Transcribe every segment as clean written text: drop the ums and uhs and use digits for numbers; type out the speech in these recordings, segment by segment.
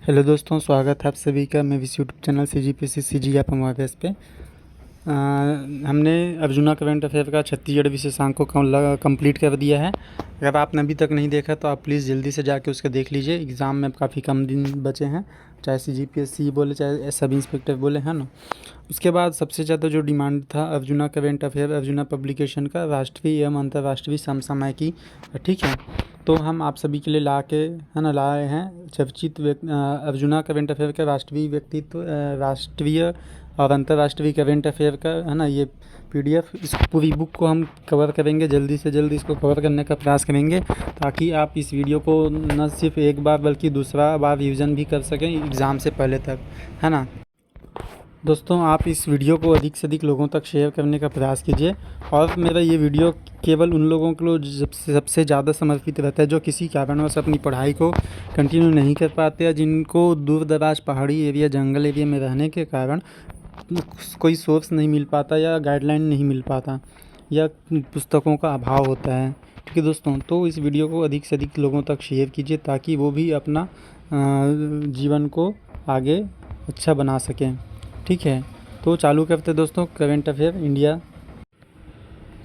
Hello दोस्तों, स्वागत है आप सभी का मेरे इस यूट्यूब चैनल CGPSC CG आप हमारे पे। हमने अर्जुना करंट अफेयर का छत्तीसगढ़ विशेषांक को कंप्लीट कर दिया है। अगर आपने अभी तक नहीं देखा तो आप प्लीज़ जल्दी से जाके उसका देख लीजिए। एग्ज़ाम में काफ़ी कम दिन बचे हैं, चाहे CGPSC बोले चाहे सब इंस्पेक्टर बोले, है ना। उसके बाद सबसे ज़्यादा जो डिमांड था arjuna current affair, arjuna publication का राष्ट्रीय एवं अंतर्राष्ट्रीय समसामयिकी, ठीक है। तो हम आप सभी के लिए लाए हैं चर्चित अर्जुना करंट अफेयर का राष्ट्रीय व्यक्तित्व, राष्ट्रीय और अंतर्राष्ट्रीय करंट अफेयर का, है ना, ये PDF। इस पूरी बुक को हम कवर करेंगे, जल्दी से जल्दी इसको कवर करने का प्रयास करेंगे ताकि आप इस वीडियो को न सिर्फ एक बार बल्कि दूसरा बार रिविज़न भी कर सकें एग्ज़ाम से पहले तक, है ना। दोस्तों, आप इस वीडियो को अधिक से अधिक लोगों तक शेयर करने का प्रयास कीजिए। और मेरा ये वीडियो केवल उन लोगों के लिए सबसे ज़्यादा समर्पित रहता है जो किसी कारणवश अपनी पढ़ाई को कंटिन्यू नहीं कर पाते, या जिनको दूर दराज पहाड़ी एरिया, जंगल एरिया में रहने के कारण कोई सोर्स नहीं मिल पाता या गाइडलाइन नहीं मिल पाता या पुस्तकों का अभाव होता है। ठीक है दोस्तों, तो इस वीडियो को अधिक से अधिक लोगों तक शेयर कीजिए ताकि वो भी अपना जीवन को आगे अच्छा बना सकें। ठीक है, तो चालू करते दोस्तों करंट अफेयर इंडिया।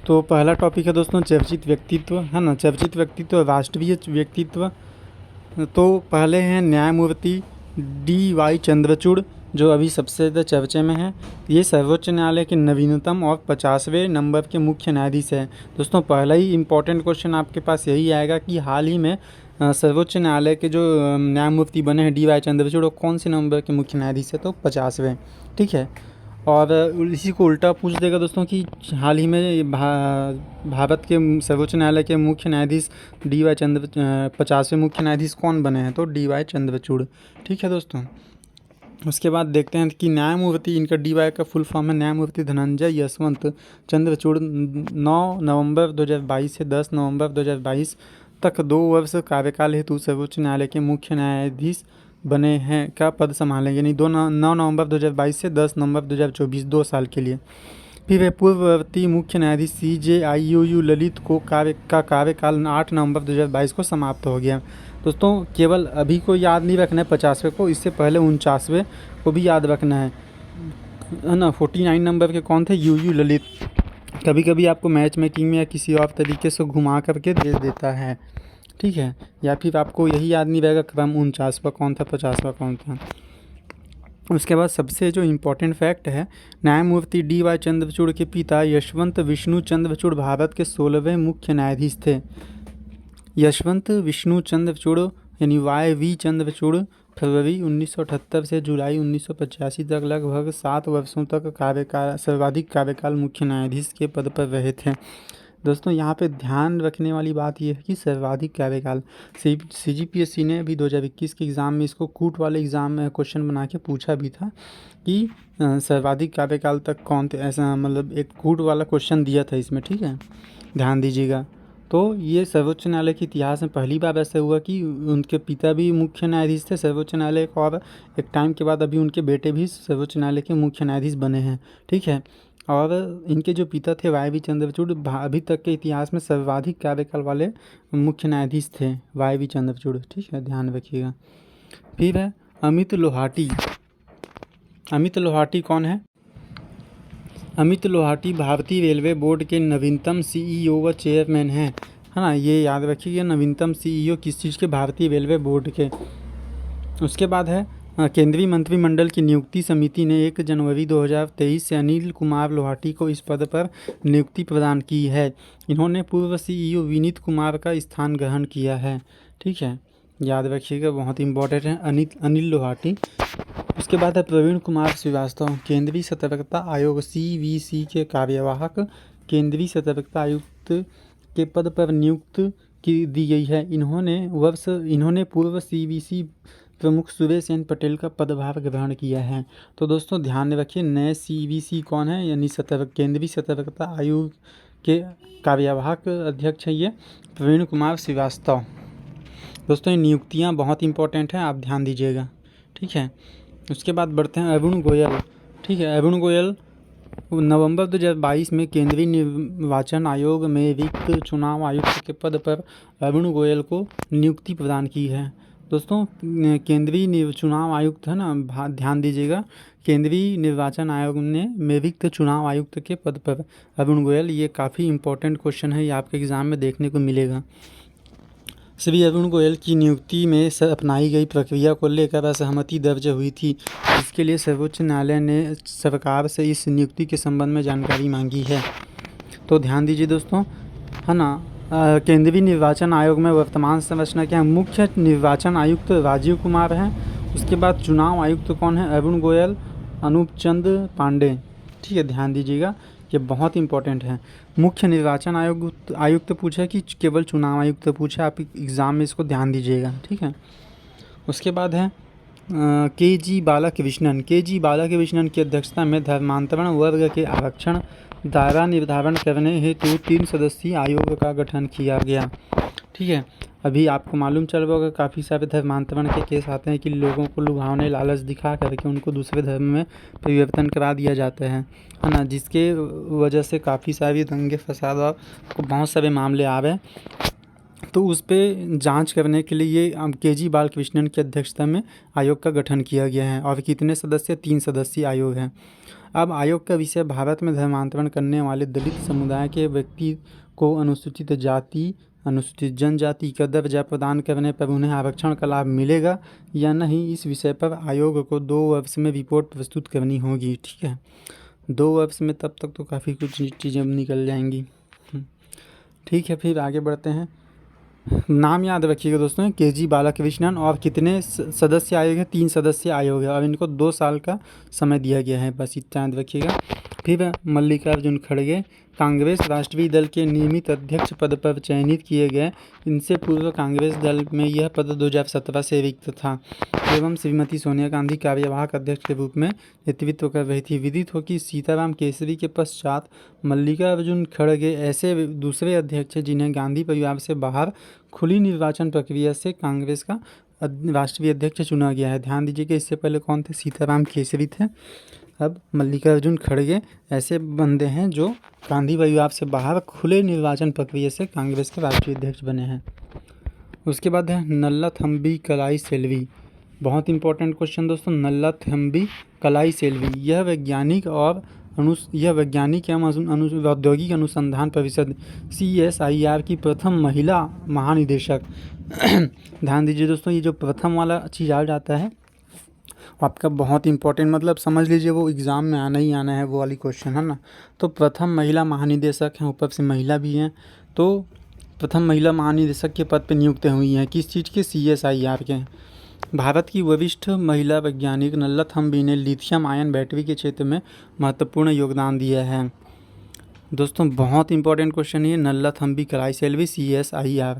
तो पहला टॉपिक है दोस्तों चर्चित व्यक्तित्व, है ना। चर्चित व्यक्तित्व, राष्ट्रीय व्यक्तित्व। तो पहले हैं न्यायमूर्ति DY चंद्रचूड़, जो अभी सबसे ज़्यादा चर्चे में है। ये सर्वोच्च न्यायालय के नवीनतम और 50वें नंबर के मुख्य न्यायाधीश हैं। दोस्तों, पहला ही इम्पोर्टेंट क्वेश्चन आपके पास यही आएगा कि हाल ही में सर्वोच्च न्यायालय के जो न्यायमूर्ति बने हैं DY चंद्रचूड़, वो कौन से नंबर के मुख्य न्यायाधीश है, तो 50वें। ठीक है, और इसी को उल्टा पूछ देगा दोस्तों कि हाल ही में भारत के सर्वोच्च न्यायालय के मुख्य न्यायाधीश DY 50वें मुख्य न्यायाधीश कौन बने हैं, तो DY चंद्रचूड़। ठीक है दोस्तों, उसके बाद देखते हैं कि न्यायमूर्ति, इनका DY का फुल फॉर्म है न्यायमूर्ति धनंजय यशवंत चंद्रचूड़। 9 नवंबर 2022 से 10 नवंबर 2022 तक 2 वर्ष कार्यकाल हेतु सर्वोच्च न्यायालय के मुख्य न्यायाधीश बने हैं का पद संभालेंगे, यानी 9 नवंबर 2022 से 10 नवंबर 2024, 2 साल के लिए। फिर है पूर्ववर्ती मुख्य न्यायाधीश CJIUU ललित को कार्यकाल 8 नवंबर 2022 को समाप्त हो गया। दोस्तों, केवल अभी को याद नहीं रखना है 50वें को, इससे पहले 49वें को भी याद रखना है ना। 49 नंबर के कौन थे, UU ललित। कभी कभी आपको मैच मेकिंग में या किसी और तरीके से घुमा करके दे देता है, ठीक है, या फिर आपको यही याद नहीं रहेगा क्रम 49वां कौन था, 50वां कौन था। उसके बाद सबसे जो इम्पोर्टेंट फैक्ट है, न्यायमूर्ति DY चंद्रचूड़ के पिता यशवंत विष्णु चंद्रचूड़ भारत के 16वें मुख्य न्यायाधीश थे। यशवंत विष्णु चंद्रचूड़ यानी YV चंद्रचूड़ फरवरी 1978 से जुलाई 1985 तक लगभग 7 वर्षों तक सर्वाधिक कार्यकाल मुख्य न्यायाधीश के पद पर रहे थे। दोस्तों, यहाँ पे ध्यान रखने वाली बात यह है कि सर्वाधिक कार्यकाल, CGPSC ने अभी 2021 के एग्ज़ाम में इसको कूट वाले एग्ज़ाम में क्वेश्चन बना के पूछा भी था कि सर्वाधिक कार्यकाल तक कौन थे, ऐसा मतलब एक कूट वाला क्वेश्चन दिया था इसमें। ठीक है, ध्यान दीजिएगा। तो ये सर्वोच्च न्यायालय के इतिहास में पहली बार ऐसा हुआ कि उनके पिता भी मुख्य न्यायाधीश थे सर्वोच्च न्यायालय का, और एक टाइम के बाद अभी उनके बेटे भी सर्वोच्च न्यायालय के मुख्य न्यायाधीश बने हैं। ठीक है, और इनके जो पिता थे YV चंद्रचूड़ अभी तक के इतिहास में सर्वाधिक कार्यकाल वाले मुख्य न्यायाधीश थे, YV चंद्रचूड़। ठीक है, ध्यान रखिएगा। फिर है अमित लोहाटी। अमित लोहाटी कौन है? अमित लोहाटी भारतीय रेलवे बोर्ड के नवीनतम CEO व चेयरमैन हैं, है ना। ये याद रखिएगा, नवीनतम CEO किस चीज़ के, भारतीय रेलवे बोर्ड के। उसके बाद है केंद्रीय मंत्रिमंडल की नियुक्ति समिति ने 1 जनवरी 2023 से अनिल कुमार लोहाटी को इस पद पर नियुक्ति प्रदान की है। इन्होंने पूर्व CEO विनीत कुमार का स्थान ग्रहण किया है। ठीक है, याद रखिएगा, बहुत इंपॉर्टेंट है अनिल लोहाटी। उसके बाद है प्रवीण कुमार श्रीवास्तव, केंद्रीय सतर्कता आयोग CVC के कार्यवाहक केंद्रीय सतर्कता आयुक्त के पद पर नियुक्त दी गई है। इन्होंने पूर्व CVC प्रमुख सुरेश एन पटेल का पदभार ग्रहण किया है। तो दोस्तों, ध्यान रखिए, नए CVC कौन है, यानी केंद्रीय सतर्कता आयोग के कार्यवाहक अध्यक्ष है ये प्रवीण कुमार श्रीवास्तव। दोस्तों, ये नियुक्तियाँ बहुत इंपॉर्टेंट हैं, आप ध्यान दीजिएगा। ठीक है, उसके बाद बढ़ते हैं अरुण गोयल। ठीक है, अरुण गोयल नवंबर 2022 में केंद्रीय निर्वाचन आयोग में रिक्त चुनाव आयुक्त के पद पर अरुण गोयल को नियुक्ति प्रदान की है। दोस्तों केंद्रीय चुनाव आयुक्त है ना, ध्यान दीजिएगा, केंद्रीय निर्वाचन आयोग ने में रिक्त चुनाव आयुक्त के पद पर अरुण गोयल, ये काफ़ी इंपॉर्टेंट क्वेश्चन है, ये आपके एग्ज़ाम में देखने को मिलेगा। श्री अरुण गोयल की नियुक्ति में अपनाई गई प्रक्रिया को लेकर असहमति दर्ज हुई थी, जिसके लिए सर्वोच्च न्यायालय ने सरकार से इस नियुक्ति के संबंध में जानकारी मांगी है। तो ध्यान दीजिए दोस्तों, है ना, केंद्रीय निर्वाचन आयोग में वर्तमान संरचना क्या है? मुख्य निर्वाचन आयुक्त राजीव कुमार हैं, उसके बाद चुनाव आयुक्त कौन है? अरुण गोयल, अनूप चंद पांडे। ठीक है, ध्यान दीजिएगा, ये बहुत इंपॉर्टेंट है। मुख्य निर्वाचन आयुक्त पूछा कि केवल चुनाव आयुक्त पूछा, आप एग्ज़ाम में इसको ध्यान दीजिएगा। ठीक है, उसके बाद है के.जी. बालाकृष्णन। के.जी. बालाकृष्णन की अध्यक्षता में धर्मांतरण वर्ग के आरक्षण दायरा निर्धारण करने हेतु 3 सदस्यीय आयोग का गठन किया गया। ठीक है, अभी आपको मालूम चल रहा होगा काफ़ी सारे धर्मांतरण के केस आते हैं कि लोगों को लुभावने लालच दिखा करके उनको दूसरे धर्म में परिवर्तन करा दिया जाता है ना, जिसके वजह से काफ़ी सारी दंगे फसाद और बहुत सारे मामले आ रहे हैं। तो उस पर जांच करने के लिए ये के.जी. बालकृष्णन की अध्यक्षता में आयोग का गठन किया गया है। और कितने सदस्य? 3 सदस्यीय आयोग है। अब आयोग का विषय भारत में धर्मांतरण करने वाले दलित समुदाय के व्यक्ति को अनुसूचित जाति, अनुसूचित जनजाति का दर्जा प्रदान करने पर उन्हें आरक्षण का लाभ मिलेगा या नहीं, इस विषय पर आयोग को 2 वर्ष में रिपोर्ट प्रस्तुत करनी होगी। ठीक है, 2 वर्ष में, तब तक तो काफ़ी कुछ चीज़ें निकल जाएंगी। ठीक है, फिर आगे बढ़ते हैं। नाम याद रखिएगा दोस्तों, के.जी. बालाकृष्णन, और कितने सदस्य आयोग है? 3 सदस्य आयोग है, और इनको 2 साल का समय दिया गया है, बस इतना याद रखिएगा। फिर मल्लिकार्जुन खड़गे, कांग्रेस राष्ट्रीय दल के नियमित अध्यक्ष पद पर चयनित किए गए। इनसे पूर्व कांग्रेस दल में यह पद 2017 से रिक्त था एवं श्रीमती सोनिया गांधी कार्यवाहक अध्यक्ष के रूप में नेतृत्व कर रही थी। विदित हो कि सीताराम केसरी के पश्चात मल्लिकार्जुन खड़गे ऐसे दूसरे अध्यक्ष हैं जिन्हें गांधी परिवार से बाहर खुली निर्वाचन प्रक्रिया से कांग्रेस का राष्ट्रीय अध्यक्ष चुना गया है। ध्यान दीजिए कि इससे पहले कौन थे? सीताराम केसरी थे। अब मल्लिकार्जुन खड़गे ऐसे बंदे हैं जो गांधी परिवार से बाहर खुले निर्वाचन प्रक्रिया से कांग्रेस के राष्ट्रीय अध्यक्ष बने हैं। उसके बाद है नल्लाथम्बी कलाई सेल्वी। बहुत इंपॉर्टेंट क्वेश्चन दोस्तों, नल्लाथम्बी कलाई सेल्वी, यह वैज्ञानिक एवं औद्योगिक अनुसंधान परिषद CSIR की प्रथम महिला महानिदेशक। ध्यान दीजिए दोस्तों, ये जो प्रथम वाला चीज़ आ जाता है आपका बहुत इंपॉर्टेंट, मतलब समझ लीजिए वो एग्ज़ाम में आना ही आना है, वो वाली क्वेश्चन है ना। तो प्रथम महिला महानिदेशक हैं, ऊपर से महिला भी हैं, तो प्रथम महिला महानिदेशक के पद पर नियुक्त हुई हैं। किस चीज़ के? CSIR के। भारत की वरिष्ठ महिला वैज्ञानिक नल्लाथम्बी ने लिथियम आयन बैटरी के क्षेत्र में महत्वपूर्ण योगदान दिया है। दोस्तों बहुत इंपॉर्टेंट क्वेश्चन है, नल्लाथम्बी कलाई सेल्वी CSIR।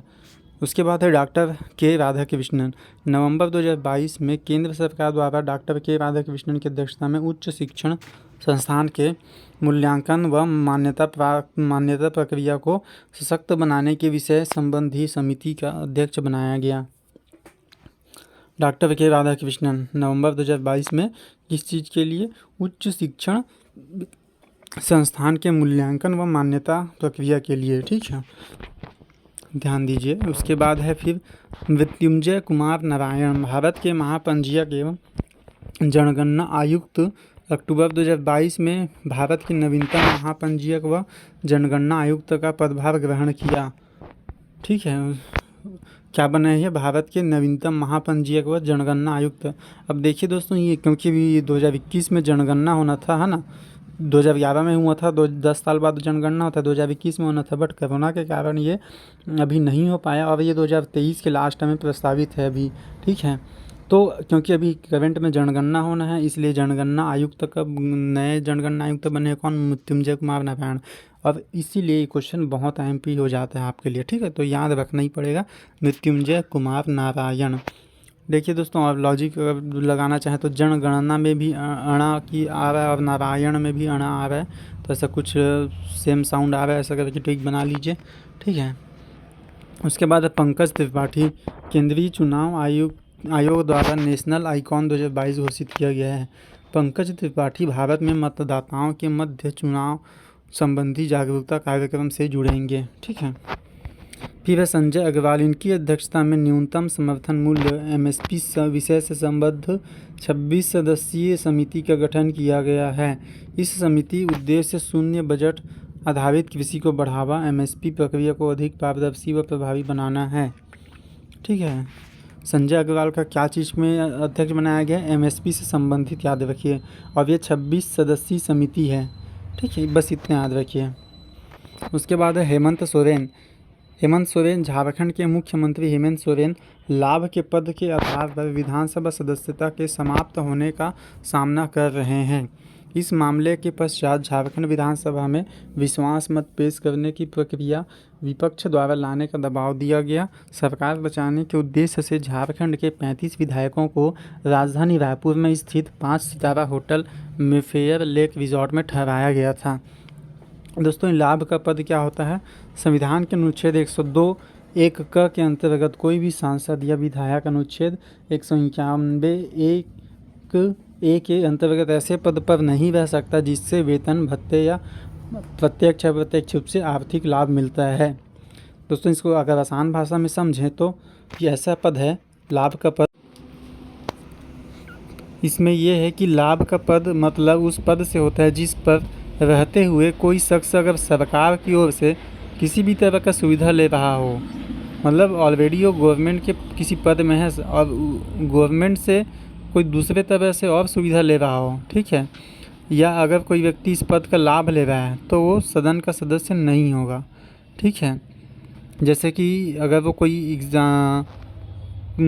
उसके बाद है डॉक्टर के राधाकृष्णन। नवंबर 2022 में केंद्र सरकार द्वारा डॉक्टर के राधाकृष्णन की अध्यक्षता में उच्च शिक्षण संस्थान के मूल्यांकन व मान्यता प्रक्रिया को सशक्त बनाने के विषय संबंधी समिति का अध्यक्ष बनाया गया। डॉक्टर के राधाकृष्णन नवंबर 2022 में किस चीज़ के लिए? उच्च शिक्षण संस्थान के मूल्यांकन व मान्यता प्रक्रिया के लिए। ठीक है, ध्यान दीजिए। उसके बाद है फिर मृत्युंजय कुमार नारायण, भारत के महापंजीयक एवं जनगणना आयुक्त। अक्टूबर 2022 में भारत के नवीनतम महापंजीयक व जनगणना आयुक्त का पदभार ग्रहण किया। ठीक है, क्या बने हैं? भारत के नवीनतम महापंजीयक व जनगणना आयुक्त। अब देखिए दोस्तों, ये क्योंकि भी 2021 में जनगणना होना था, है ना, 2011 में हुआ था, 10 साल बाद जनगणना होता है, 2021 में होना था, बट कोरोना के कारण ये अभी नहीं हो पाया और ये 2023 के लास्ट में प्रस्तावित है अभी। ठीक है, तो क्योंकि अभी करंट में जनगणना होना है, इसलिए जनगणना आयुक्त का नए जनगणना आयुक्त बने कौन? मृत्युंजय कुमार नारायण। और इसीलिए ये क्वेश्चन बहुत MP हो जाता है आपके लिए। ठीक है, तो याद रखना ही पड़ेगा, मृत्युंजय कुमार नारायण। देखिए दोस्तों, और लॉजिक लगाना चाहें तो जनगणना में भी अणा की आ रहा है और नारायण में भी अणा आ रहा है, तो ऐसा कुछ सेम साउंड आ रहा है, ऐसा करके ठीक बना लीजिए। ठीक है, उसके बाद पंकज त्रिपाठी, केंद्रीय चुनाव आयोग द्वारा नेशनल आइकॉन 2022 घोषित किया गया है। पंकज त्रिपाठी भारत में मतदाताओं के मध्य चुनाव संबंधी जागरूकता कार्यक्रम से जुड़ेंगे। ठीक है, फिर है संजय अग्रवाल, इनकी अध्यक्षता में न्यूनतम समर्थन मूल्य एमएसपी विषय से संबद्ध 26 सदस्यीय समिति का गठन किया गया है। इस समिति उद्देश्य शून्य बजट आधारित कृषि को बढ़ावा, एमएसपी प्रक्रिया को अधिक पारदर्शी व प्रभावी बनाना है। ठीक है, संजय अग्रवाल का क्या चीज़ में अध्यक्ष बनाया गया? एमएसपी से संबंधित, याद रखिए। और ये 26 सदस्यीय समिति है। ठीक है, बस इतने याद रखिए। उसके बाद है हेमंत सोरेन। हेमंत सोरेन, झारखंड के मुख्यमंत्री हेमंत सोरेन लाभ के पद के आधार पर विधानसभा सदस्यता के समाप्त होने का सामना कर रहे हैं। इस मामले के पश्चात झारखंड विधानसभा में विश्वास मत पेश करने की प्रक्रिया विपक्ष द्वारा लाने का दबाव दिया गया। सरकार बचाने के उद्देश्य से झारखंड के 35 विधायकों को राजधानी रायपुर में स्थित 5 सितारा होटल मेफेयर लेक रिजॉर्ट में ठहराया गया था। दोस्तों, लाभ का पद क्या होता है? संविधान के अनुच्छेद 102(1) क के अंतर्गत कोई भी सांसद या विधायक अनुच्छेद 191(1) के अंतर्गत ऐसे पद पर नहीं रह सकता जिससे वेतन, भत्ते या प्रत्यक्ष अप्रत्यक्ष रूप से आर्थिक लाभ मिलता है। दोस्तों, इसको अगर आसान भाषा में समझें तो ये ऐसा पद है, लाभ का पद। इसमें यह है कि लाभ का पद मतलब उस पद से होता है जिस पर रहते हुए कोई शख्स अगर सरकार की ओर से किसी भी तरह का सुविधा ले रहा हो, मतलब ऑलरेडी वो गवर्नमेंट के किसी पद में है और गवर्नमेंट से कोई दूसरे तरह से और सुविधा ले रहा हो, ठीक है, या अगर कोई व्यक्ति इस पद का लाभ ले रहा है तो वो सदन का सदस्य नहीं होगा। ठीक है, जैसे कि अगर वो कोई एग्ज़ाम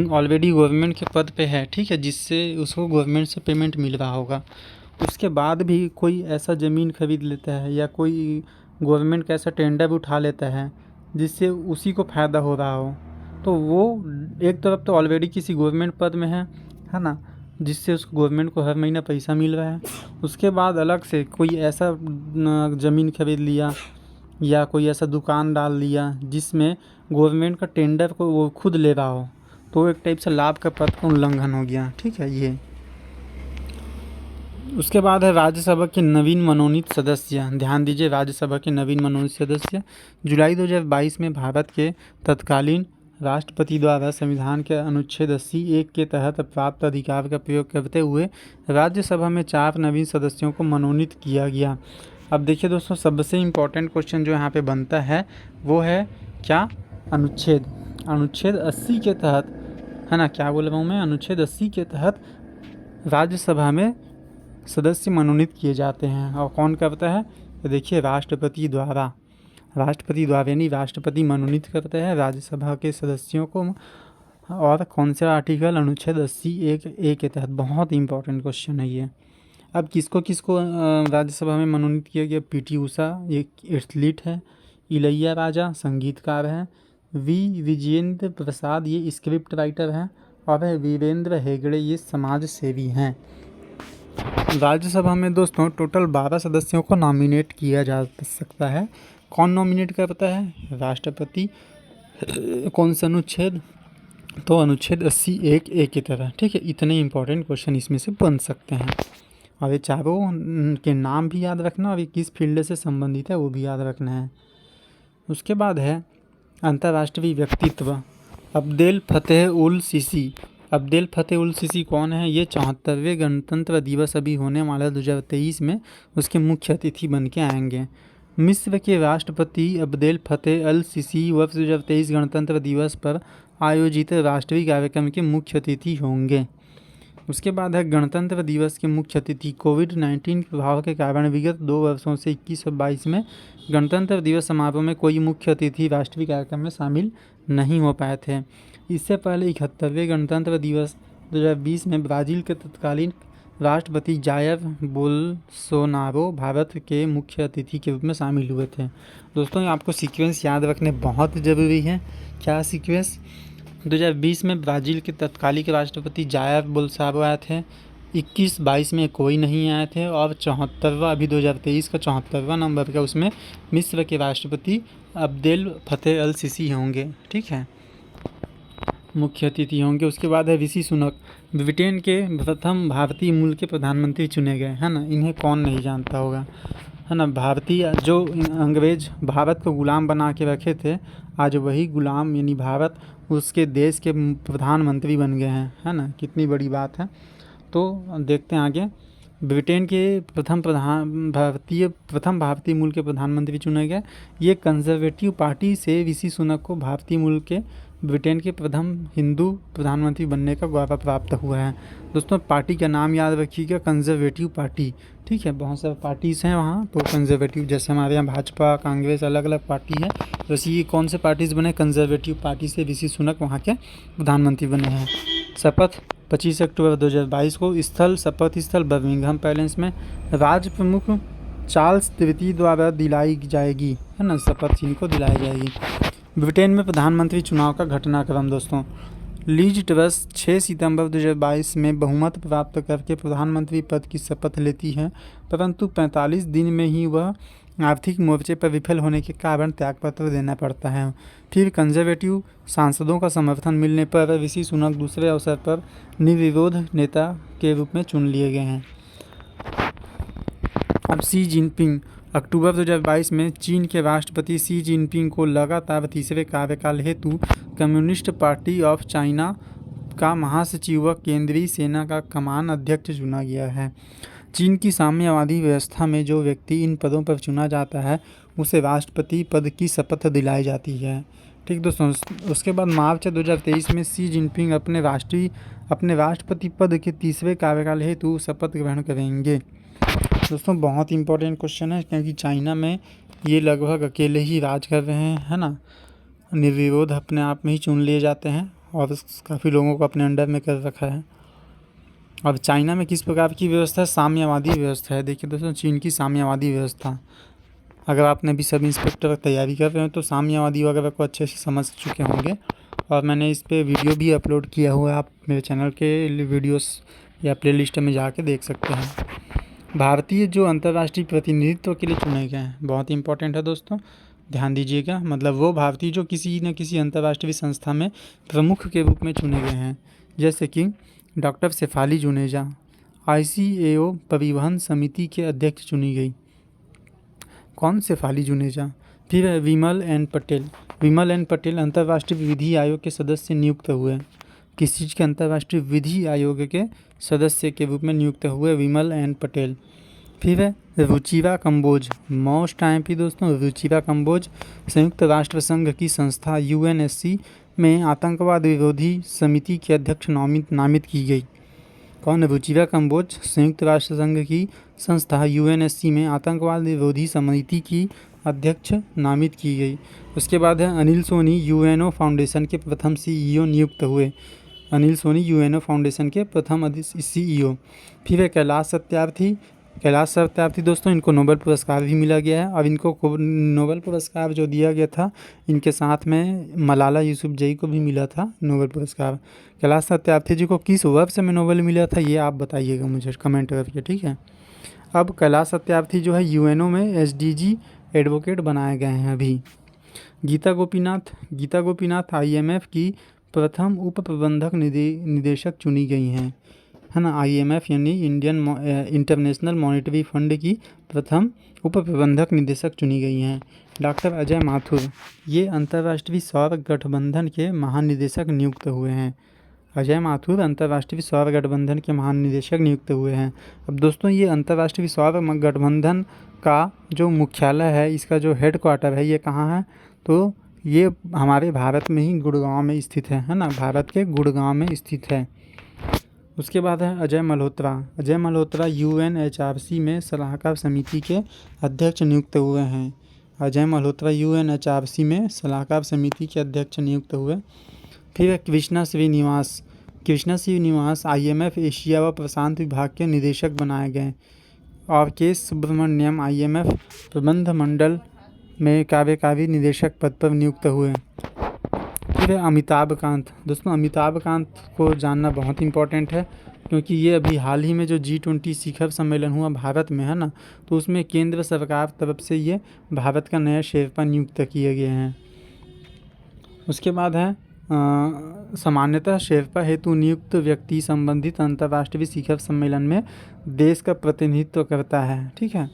ऑलरेडी गवर्नमेंट के पद पे है, ठीक है, जिससे उसको गवर्नमेंट से पेमेंट मिल रहा होगा, उसके बाद भी कोई ऐसा ज़मीन खरीद लेता है या कोई गवर्नमेंट का ऐसा टेंडर भी उठा लेता है जिससे उसी को फ़ायदा हो रहा हो, तो वो एक तरफ तो ऑलरेडी किसी गवर्नमेंट पद में है ना, जिससे उसको गवर्नमेंट को हर महीना पैसा मिल रहा है। उसके बाद अलग से कोई ऐसा ज़मीन खरीद लिया या कोई ऐसा दुकान डाल लिया जिसमें गवर्नमेंट का टेंडर को वो खुद ले रहा हो, तो एक टाइप से लाभ का पद का उल्लंघन हो गया। ठीक है, ये। उसके बाद है राज्यसभा के नवीन मनोनीत सदस्य। ध्यान दीजिए, राज्यसभा के नवीन मनोनीत सदस्य जुलाई 2022 में भारत के तत्कालीन राष्ट्रपति द्वारा संविधान के अनुच्छेद 80(1) के तहत प्राप्त अधिकार का प्रयोग करते हुए राज्यसभा में 4 नवीन सदस्यों को मनोनीत किया गया। अब देखिए दोस्तों, सबसे इम्पोर्टेंट क्वेश्चन जो यहाँ पे बनता है वो है क्या? अनुच्छेद 80 के तहत, है ना, क्या बोल रहा हूँ मैं, अनुच्छेद 80 के तहत राज्यसभा में सदस्य मनोनीत किए जाते हैं। और कौन करता है? तो देखिए, राष्ट्रपति द्वारा यानी राष्ट्रपति मनोनीत करते हैं राज्यसभा के सदस्यों को। और कौन सा आर्टिकल? अनुच्छेद 80(1) के तहत। बहुत इंपॉर्टेंट क्वेश्चन है ये। अब किसको राज्यसभा में मनोनीत किया गया? पीटी उषा, ये एथलीट है। इलैया राजा, संगीतकार हैं। विजेंद्र प्रसाद, ये स्क्रिप्ट राइटर हैं। और वीरेंद्र हेगड़े, ये समाज सेवी हैं। राज्यसभा में दोस्तों टोटल 12 सदस्यों को नॉमिनेट किया जा सकता है। कौन नॉमिनेट करता है? राष्ट्रपति। कौन सा अनुच्छेद? तो अनुच्छेद 80(1) की तरह। ठीक है, इतने इंपॉर्टेंट क्वेश्चन इसमें से बन सकते हैं। और ये चारों के नाम भी याद रखना और ये किस फील्ड से संबंधित है वो भी याद रखना है। उसके बाद है अंतर्राष्ट्रीय व्यक्तित्व। अब्देल फतेह उल सीसी। अब्देल फतेह उल सीसी कौन है? ये 74वें गणतंत्र दिवस अभी होने वाला 2023 में उसके मुख्य अतिथि बन के आएंगे। मिस्र के राष्ट्रपति अब्देल फतेह अल सीसी वर्ष 2023 गणतंत्र दिवस पर आयोजित राष्ट्रीय कार्यक्रम के मुख्य अतिथि होंगे। उसके बाद है गणतंत्र दिवस के मुख्य अतिथि। कोविड-19 के प्रभाव के कारण विगत 2 वर्षों से 21 और 22 में गणतंत्र दिवस समारोह में कोई मुख्य अतिथि राष्ट्रीय कार्यक्रम में शामिल नहीं हो पाए थे। इससे पहले 71वें गणतंत्र दिवस 2020 में ब्राज़ील के तत्कालीन राष्ट्रपति जायर बोल्सोनारो भारत के मुख्य अतिथि के रूप में शामिल हुए थे। दोस्तों, आपको सीक्वेंस याद रखने बहुत ज़रूरी है। क्या सीक्वेंस? 2020 में ब्राज़ील के तत्कालीन राष्ट्रपति जायर बोल्सोनारो आए थे। 21-22 में कोई नहीं आए थे। और 74वां, अभी 2023 का 74वां नंबर का, उसमें मिस्र के राष्ट्रपति अब्देल फतेह अल सीसी होंगे। ठीक है, मुख्य अतिथि होंगे। उसके बाद है ऋषि सुनक। ब्रिटेन के प्रथम भारतीय मूल के प्रधानमंत्री चुने गए, है ना। इन्हें कौन नहीं जानता होगा, है ना। भारतीय जो अंग्रेज भारत को गुलाम बना के रखे थे, आज वही गुलाम यानी भारत उसके देश के प्रधानमंत्री बन गए हैं, है ना। कितनी बड़ी बात है। तो देखते हैं आगे। ब्रिटेन के प्रथम भारतीय मूल के प्रधानमंत्री चुने गए। ये कंजर्वेटिव पार्टी से ऋषि सुनक को भारतीय मूल के ब्रिटेन के प्रथम हिंदू प्रधानमंत्री बनने का गौरव प्राप्त हुआ है। दोस्तों पार्टी का नाम याद रखिएगा, कंजर्वेटिव पार्टी। ठीक है, बहुत सारे पार्टीज़ हैं वहाँ, तो कंजर्वेटिव जैसे हमारे यहाँ भाजपा, कांग्रेस, अलग अलग पार्टी है, वैसे ये कौन से पार्टीज़ बने, कंजर्वेटिव पार्टी से ऋषि सुनक वहाँ के प्रधानमंत्री बने हैं। शपथ 25 अक्टूबर 2022 को स्थल शपथ स्थल बर्मिंघम पैलेस में राज प्रमुख चार्ल्स तृतीय द्वारा दिलाई जाएगी, है ना। शपथ इनको दिलाई जाएगी। ब्रिटेन में प्रधानमंत्री चुनाव का घटनाक्रम दोस्तों, लीज ट्रस 6 सितंबर 2022 में बहुमत प्राप्त करके प्रधानमंत्री पद की शपथ लेती है, परंतु 45 दिन में ही वह आर्थिक मोर्चे पर विफल होने के कारण त्यागपत्र देना पड़ता है। फिर कंजर्वेटिव सांसदों का समर्थन मिलने पर ऋषि सुनक दूसरे अवसर पर निर्विरोध नेता के रूप में चुन लिए गए हैं। अब शी जिनपिंग, अक्टूबर 2022 में चीन के राष्ट्रपति शी जिनपिंग को लगातार तीसरे कार्यकाल हेतु कम्युनिस्ट पार्टी ऑफ चाइना का महासचिव व केंद्रीय सेना का कमान अध्यक्ष चुना गया है। चीन की साम्यवादी व्यवस्था में जो व्यक्ति इन पदों पर चुना जाता है उसे राष्ट्रपति पद की शपथ दिलाई जाती है। ठीक दोस्तों, उसके बाद मार्च 2023 में शी जिनपिंग अपने राष्ट्रपति पद के तीसरे कार्यकाल हेतु शपथ ग्रहण करेंगे। दोस्तों बहुत इंपॉर्टेंट क्वेश्चन है, क्योंकि चाइना में ये लगभग अकेले ही राज कर रहे हैं, है ना। निर्विरोध अपने आप में ही चुन लिए जाते हैं और काफ़ी लोगों को अपने अंडर में कर रखा है। अब चाइना में किस प्रकार की व्यवस्था है, साम्यवादी व्यवस्था है। देखिए दोस्तों, चीन की साम्यवादी व्यवस्था, अगर आपने भी सब इंस्पेक्टर तैयारी कर रहे हो तो साम्यवादी वगैरह को अच्छे से समझ चुके होंगे, और मैंने इस पर वीडियो भी अपलोड किया हुआ है, आप मेरे चैनल के वीडियोस या प्लेलिस्ट में जाके देख सकते हैं। भारतीय जो अंतर्राष्ट्रीय प्रतिनिधित्व के लिए चुने गए हैं, बहुत इंपॉर्टेंट है दोस्तों, ध्यान दीजिएगा। मतलब वो भारतीय जो किसी न किसी अंतर्राष्ट्रीय संस्था में प्रमुख के रूप में चुने गए हैं, जैसे कि डॉक्टर शेफाली जुनेजा ICAO परिवहन समिति के अध्यक्ष चुनी गई। कौन? शेफाली जुनेजा। फिर विमल एन पटेल अंतर्राष्ट्रीय विधि आयोग के सदस्य नियुक्त हुए। किस चीज़ के? अंतर्राष्ट्रीय विधि आयोग के सदस्य के रूप में नियुक्त हुए विमल एन पटेल। फिर है रुचिरा कंबोज, मोस्ट IMP दोस्तों, रुचिरा कंबोज संयुक्त राष्ट्र संघ की संस्था UNSC में आतंकवाद विरोधी समिति के अध्यक्ष नामित की गई। कौन? रुचिरा कंबोज संयुक्त राष्ट्र संघ की संस्था UNSC में आतंकवाद विरोधी समिति की अध्यक्ष नामित की गई। उसके बाद है अनिल सोनी UNO फाउंडेशन के प्रथम CEO नियुक्त हुए। अनिल सोनी UNO फाउंडेशन के प्रथम CEO। फिर है कैलाश सत्यार्थी दोस्तों, इनको नोबेल पुरस्कार भी मिला गया है, और इनको नोबेल पुरस्कार जो दिया गया था, इनके साथ में मलाला यूसुफजई को भी मिला था नोबेल पुरस्कार। कैलाश सत्यार्थी जी को किस वर्ष में नोबेल मिला था, ये आप बताइएगा मुझे कमेंट करके, ठीक है। अब कैलाश सत्यार्थी जो है UNO में SDG एडवोकेट बनाए गए हैं अभी। गीता गोपीनाथ IMF की प्रथम उप प्रबंधक निदेशक चुनी गई हैं, है ना। IMF यानी इंटरनेशनल मॉनेटरी फंड की प्रथम उप प्रबंधक निदेशक चुनी गई हैं। डॉक्टर अजय माथुर, ये अंतर्राष्ट्रीय सौर गठबंधन के महानिदेशक नियुक्त हुए हैं। अजय माथुर अंतर्राष्ट्रीय सौर गठबंधन के महानिदेशक नियुक्त हुए हैं। अब दोस्तों, ये अंतर्राष्ट्रीय सौर गठबंधन का जो मुख्यालय है, इसका जो हेड क्वार्टर है, ये कहाँ है? तो ये हमारे भारत में ही गुड़गांव में स्थित है ना, भारत के गुड़गांव में स्थित है। उसके बाद है अजय मल्होत्रा UNHRC में सलाहकार समिति के अध्यक्ष नियुक्त हुए हैं। अजय मल्होत्रा UNHRC में सलाहकार समिति के अध्यक्ष नियुक्त हुए। फिर कृष्णा श्रीनिवास IMF एशिया व प्रशांत विभाग के निदेशक बनाए गए। और के सुब्रमण्यम IMF प्रबंध मंडल में कार्यकारी निदेशक पद पर नियुक्त हुए। फिर अमिताभ कांत दोस्तों, अमिताभ कांत को जानना बहुत इंपॉर्टेंट है, क्योंकि ये अभी हाल ही में जो G20 शिखर सम्मेलन हुआ भारत में, है ना, तो उसमें केंद्र सरकार तरफ से ये भारत का नया शेरपा नियुक्त किए गए हैं। उसके बाद है सामान्यतः शेरपा हेतु नियुक्त व्यक्ति संबंधित अंतर्राष्ट्रीय शिखर सम्मेलन में देश का प्रतिनिधित्व करता है, ठीक है।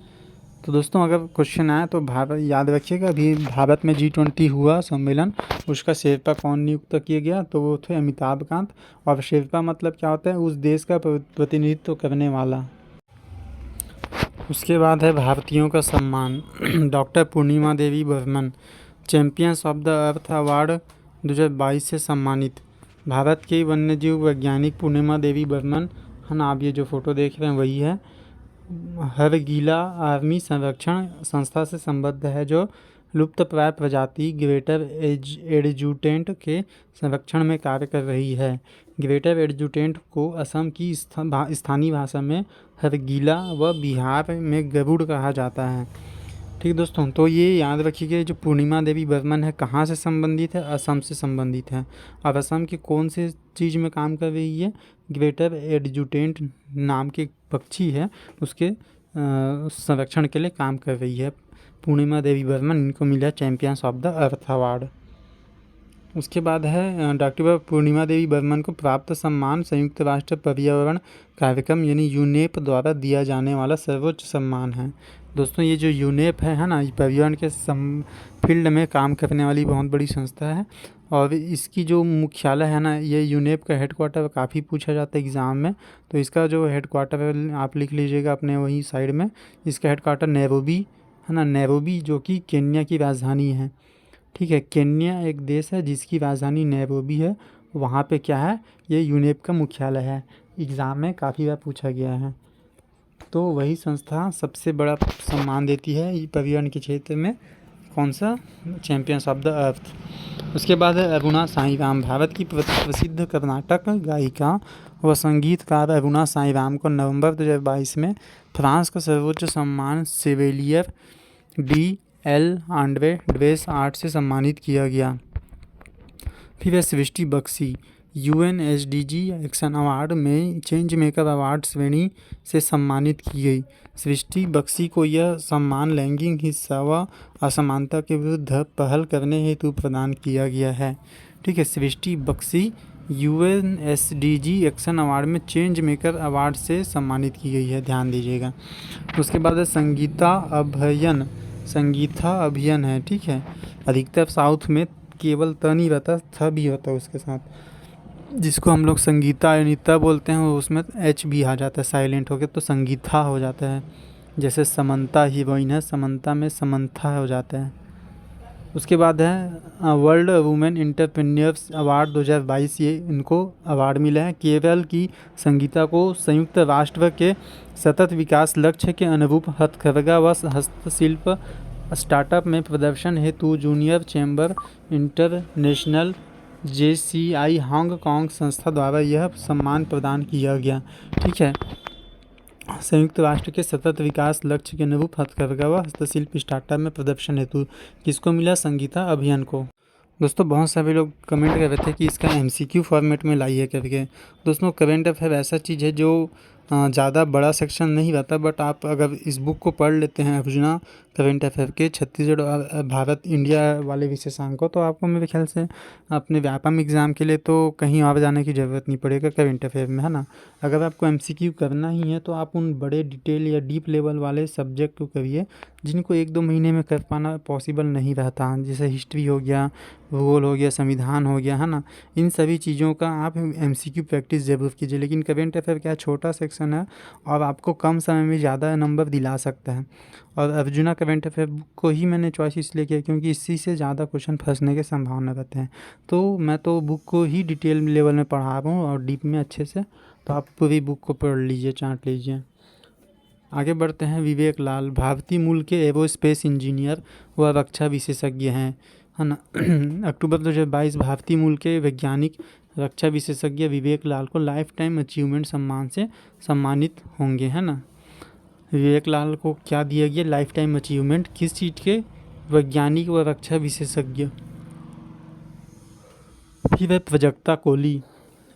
तो दोस्तों अगर क्वेश्चन आए तो भारत याद रखिएगा, अभी भारत में G20 हुआ सम्मेलन, उसका शेरपा कौन नियुक्त किया गया, तो वो थे अमिताभ कांत। और शेरपा मतलब क्या होता है, उस देश का प्रतिनिधित्व करने वाला। उसके बाद है भारतीयों का सम्मान। Doctor Purnima Devi Barman champions of the earth award 2022 से सम्मानित। भारत की वन्यजीव वैज्ञानिक पूर्णिमा देवी बर्मन, है ना, आप ये जो फोटो देख रहे हैं वही है। हरगीला आर्मी संरक्षण संस्था से संबद्ध है, जो लुप्तप्राय प्रजाति ग्रेटर एडजुटेंट के संरक्षण में कार्य कर रही है। ग्रेटर एडजुटेंट को असम की स्थानीय भाषा में हरगीला व बिहार में गरुड़ कहा जाता है। ठीक दोस्तों, तो ये याद रखिए, जो पूर्णिमा देवी बर्मन है कहाँ से संबंधित है, असम से संबंधित है। और असम की कौन से चीज़ में काम कर रही है, ग्रेटर एडजुटेंट नाम के पक्षी है उसके संरक्षण के लिए काम कर रही है पूर्णिमा देवी बर्मन। इनको मिला champions of the earth award. उसके बाद है डॉक्टर पूर्णिमा देवी बर्मन को प्राप्त सम्मान संयुक्त राष्ट्र पर्यावरण कार्यक्रम यानी यूनेप द्वारा दिया जाने वाला सर्वोच्च सम्मान है। दोस्तों ये जो यूनेप है ना, पर्यावरण के फील्ड में काम करने वाली बहुत बड़ी संस्था है। और इसकी जो मुख्यालय है ना, ये यूनेप का हेडक्वार्टर काफ़ी पूछा जाता है एग्ज़ाम में, तो इसका जो हेडक्वार्टर है आप लिख लीजिएगा अपने वही साइड में। इसका हेडक्वार्टर नैरोबी है ना, नैरोबी जो कि केन्या की राजधानी है। ठीक है, केन्या एक देश है जिसकी राजधानी नैरोबी है, वहाँ पे क्या है, ये यूनेप का मुख्यालय है। एग्ज़ाम में काफ़ी बार पूछा गया है। तो वही संस्था सबसे बड़ा सम्मान देती है पर्यावरण के क्षेत्र में, कौन सा, चैंपियंस ऑफ द अर्थ। उसके बाद है अरुणा साईं राम। भारत की प्रसिद्ध कर्नाटक गायिका व संगीतकार अरुणा साईं राम को नवंबर 2022 में फ्रांस का सर्वोच्च सम्मान Chevalier de l' Ordre des Arts से सम्मानित किया गया। फिर है Srishti Bakshi, UNSDG action award में चेंज मेकर अवार्ड श्रेणी से सम्मानित की गई। सृष्टि बख्शी को यह सम्मान लैंगिक हिंसा व असमानता के विरुद्ध पहल करने हेतु प्रदान किया गया है। ठीक है, Srishti Bakshi UNSDG action award में चेंज मेकर अवार्ड से सम्मानित की गई है, ध्यान दीजिएगा। उसके बाद है संगीता अभियन है। ठीक है, अधिकतर साउथ में केवल त नहीं रहता, थ भी होता है उसके साथ, जिसको हम लोग संगीता अनिता बोलते हैं, उसमें H भी आ जाता है साइलेंट होकर, तो संगीता हो जाता है। जैसे समंता हीरोइन है, समंता में समंथा हो जाता है। उसके बाद है वर्ल्ड वुमेन एंटरप्रेन्योर्स अवार्ड 2022, ये इनको अवार्ड मिला है। केरल की संगीता को संयुक्त राष्ट्र के सतत विकास लक्ष्य के अनुरूप हथकरघा व हस्तशिल्प स्टार्टअप में प्रदर्शन हेतु junior chamber international JCI Hong Kong संस्था द्वारा यह सम्मान प्रदान किया गया। ठीक है, संयुक्त राष्ट्र के सतत विकास लक्ष्य के अनुरूप हथकरघा व हस्तशिल्प स्टार्टअप में प्रदर्शन हेतु किसको मिला, संगीता अभियान को। दोस्तों बहुत सारे लोग कमेंट कर रहे थे कि इसका MCQ फॉर्मेट में लाइए करके। दोस्तों करंट अफेयर ऐसा चीज़ है जो ज़्यादा बड़ा सेक्शन नहीं रहता, बट आप अगर इस बुक को पढ़ लेते हैं अर्जुना करंट अफेयर के छत्तीसगढ़ और भारत इंडिया वाले विशेषांक को, तो आपको मेरे ख्याल से अपने व्यापम एग्ज़ाम के लिए तो कहीं और जाने की ज़रूरत नहीं पड़ेगा करंट अफेयर में, है ना। अगर आपको MCQ करना ही है तो आप उन बड़े डिटेल या डीप लेवल वाले सब्जेक्ट को करिए जिनको 1-2 महीने में कर पाना पॉसिबल नहीं रहता, जैसे हिस्ट्री हो गया, भूगोल हो गया, संविधान हो गया, है ना। इन सभी चीज़ों का आप MCQ प्रैक्टिस ज़रूर कीजिए। लेकिन करंट अफेयर क्या छोटा सेक्शन है और आपको कम समय में ज़्यादा नंबर दिला सकता है। और अर्जुना करंट अफेयर बुक को ही मैंने चॉइस इसलिए किया क्योंकि इसी से ज़्यादा क्वेश्चन फंसने के संभावना रहते हैं। तो मैं तो बुक को ही डिटेल लेवल में पढ़ा रहा हूँ और डीप में अच्छे से, तो आप पूरी बुक को पढ़ लीजिए, चाँट लीजिए। आगे बढ़ते हैं। विवेक लाल भारतीय मूल के एरोस्पेस इंजीनियर व रक्षा विशेषज्ञ हैं, है ना। अक्टूबर 2022 भारतीय मूल के वैज्ञानिक रक्षा विशेषज्ञ विवेक लाल को लाइफ टाइम अचीवमेंट सम्मान से सम्मानित होंगे, है ना। विवेक लाल को क्या दिया गया, लाइफ टाइम अचीवमेंट, किस चीज़ के, वैज्ञानिक व रक्षा विशेषज्ञ। फिर है प्राजक्ता कोली।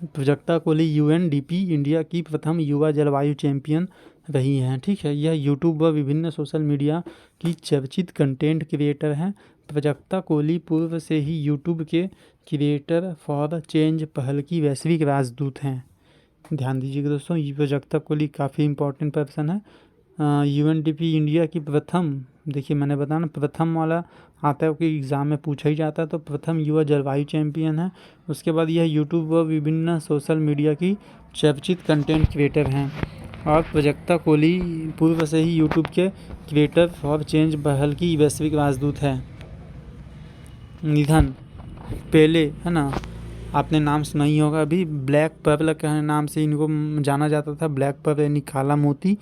प्राजक्ता कोली UNDP इंडिया की प्रथम युवा जलवायु चैंपियन रही हैं। ठीक है, यह यूट्यूब व विभिन्न सोशल मीडिया की चर्चित कंटेंट क्रिएटर हैं। प्राजक्ता कोली पूर्व से ही यूट्यूब के क्रिएटर फॉर चेंज पहल की वैश्विक राजदूत हैं। ध्यान दीजिएगा दोस्तों, ये प्राजक्ता कोली काफ़ी इंपॉर्टेंट पर्सन है यूएनडीपी इंडिया की प्रथम, देखिए मैंने बताया ना प्रथम वाला आता है कि एग्ज़ाम में पूछा ही जाता है, तो प्रथम युवा जलवायु चैंपियन है। उसके बाद यह यूट्यूब व विभिन्न सोशल मीडिया की चर्चित कंटेंट क्रिएटर हैं। और प्रजक्ता कोहली पूर्व से ही यूट्यूब के क्रिएटर फॉर चेंज पहल की वैश्विक राजदूत है। निधन, पेले है ना, आपने नाम सुना ही होगा। अभी ब्लैक पर्ल के नाम से इनको जाना जाता था, ब्लैक पर्ल यानी काला मोती।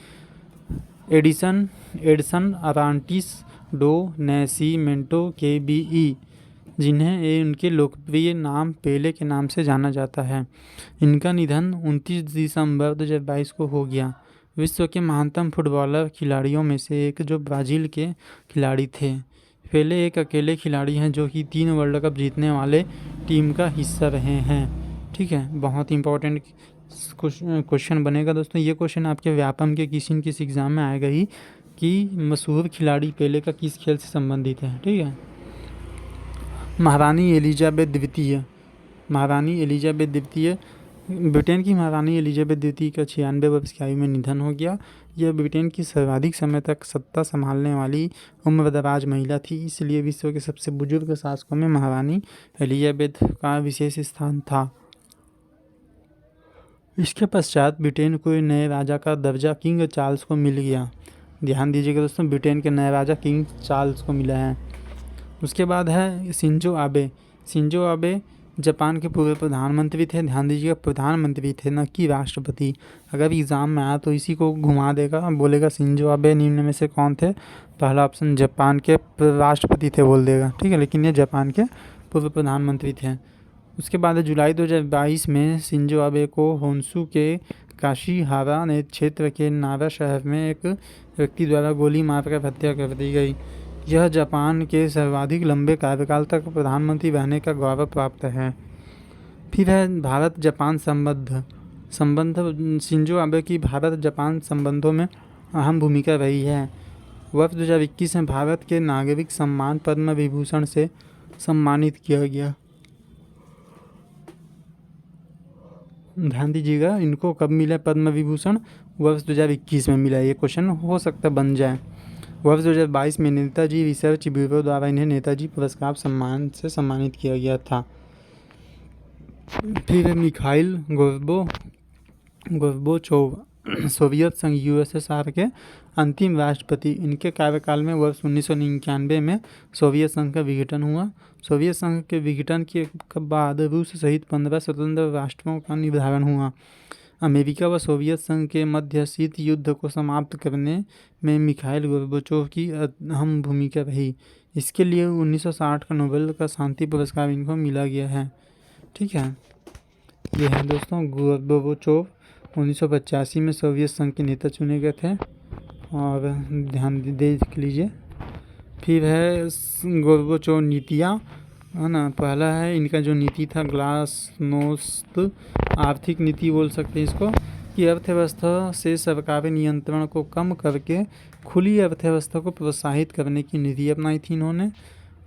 एडिसन अरांटिस डो नैसिमेंटो केबीई, जिन्हें ये उनके लोकप्रिय नाम पेले के नाम से जाना जाता है। इनका निधन 29 दिसंबर 2022 को हो गया। विश्व के महानतम फुटबॉलर खिलाड़ियों में से एक जो ब्राज़ील के खिलाड़ी थे। पेले एक अकेले खिलाड़ी हैं जो कि 3 वर्ल्ड कप जीतने वाले टीम का हिस्सा रहे हैं। ठीक है, बहुत इंपॉर्टेंट क्वेश्चन बनेगा दोस्तों। ये क्वेश्चन आपके व्यापम के किसी न किसी एग्ज़ाम में आएगा ही कि मशहूर खिलाड़ी पेले का किस खेल से संबंधित है। ठीक है, महारानी एलिजाबेथ द्वितीय, महारानी एलिजाबेथ द्वितीय, ब्रिटेन की महारानी एलिजाबेथ द्वितीय का 96 वर्ष की आयु में निधन हो गया। यह ब्रिटेन की सर्वाधिक समय तक सत्ता संभालने वाली उम्रदराज महिला थी, इसलिए विश्व के सबसे बुजुर्ग शासकों में महारानी एलिजाबेथ का विशेष स्थान था। इसके पश्चात ब्रिटेन को नए राजा का दर्जा किंग चार्ल्स को मिल गया। ध्यान दीजिएगा दोस्तों, ब्रिटेन के नए राजा किंग चार्ल्स को मिला है। उसके बाद है Shinzo Abe. Shinzo Abe Japan के पूर्व प्रधानमंत्री थे। ध्यान दीजिएगा, प्रधानमंत्री थे न कि राष्ट्रपति। अगर एग्ज़ाम में आया तो इसी को घुमा देगा, बोलेगा शिंजो आबे निम्न में से कौन थे। पहला ऑप्शन जापान के राष्ट्रपति थे बोल देगा, ठीक है, लेकिन ये जापान के पूर्व प्रधानमंत्री थे। उसके बाद जुलाई 2022 में शिंजो आबे को होन्शु के काशीहारा ने क्षेत्र के नारा शहर में एक व्यक्ति द्वारा गोली मारकर हत्या कर दी गई। यह जापान के सर्वाधिक लंबे कार्यकाल तक प्रधानमंत्री रहने का गौरव प्राप्त है। फिर है भारत जापान संबंध। शिंजो आबे की भारत जापान संबंधों में अहम भूमिका रही है। वर्ष 2021 में भारत के नागरिक सम्मान पद्म विभूषण से सम्मानित किया गया। ध्यान दीजिएगा, इनको कब मिला पद्म विभूषण, वर्ष 2021 में मिला। ये क्वेश्चन हो सकता बन जाए। वर्ष 2022 में नेताजी रिसर्च ब्यूरो द्वारा इन्हें नेताजी पुरस्कार सम्मान से सम्मानित किया गया था। फिर मिखाइल गोर्बाचोव, सोवियत संघ यूएसएसआर के अंतिम राष्ट्रपति। इनके कार्यकाल में वर्ष 1999 में सोवियत संघ का विघटन हुआ। सोवियत संघ के विघटन के बाद रूस सहित 15 स्वतंत्र राष्ट्रों का निर्धारण हुआ। अमेरिका व सोवियत संघ के मध्य शीत युद्ध को समाप्त करने में मिखाइल गोर्बाचोव की अहम भूमिका रही। इसके लिए 1960 का नोबेल का शांति पुरस्कार इनको मिला गया है। ठीक है, ये है दोस्तों गोर्बाचोव 1985 में सोवियत संघ के नेता चुने गए थे, और ध्यान देख लीजिए। फिर है गोर्बाचोव नीतियाँ, है ना। पहला है इनका जो नीति था ग्लासनोस्त आर्थिक नीति बोल सकते हैं इसको, कि अर्थव्यवस्था से सरकारी नियंत्रण को कम करके खुली अर्थव्यवस्था को प्रोत्साहित करने की नीति अपनाई थी इन्होंने।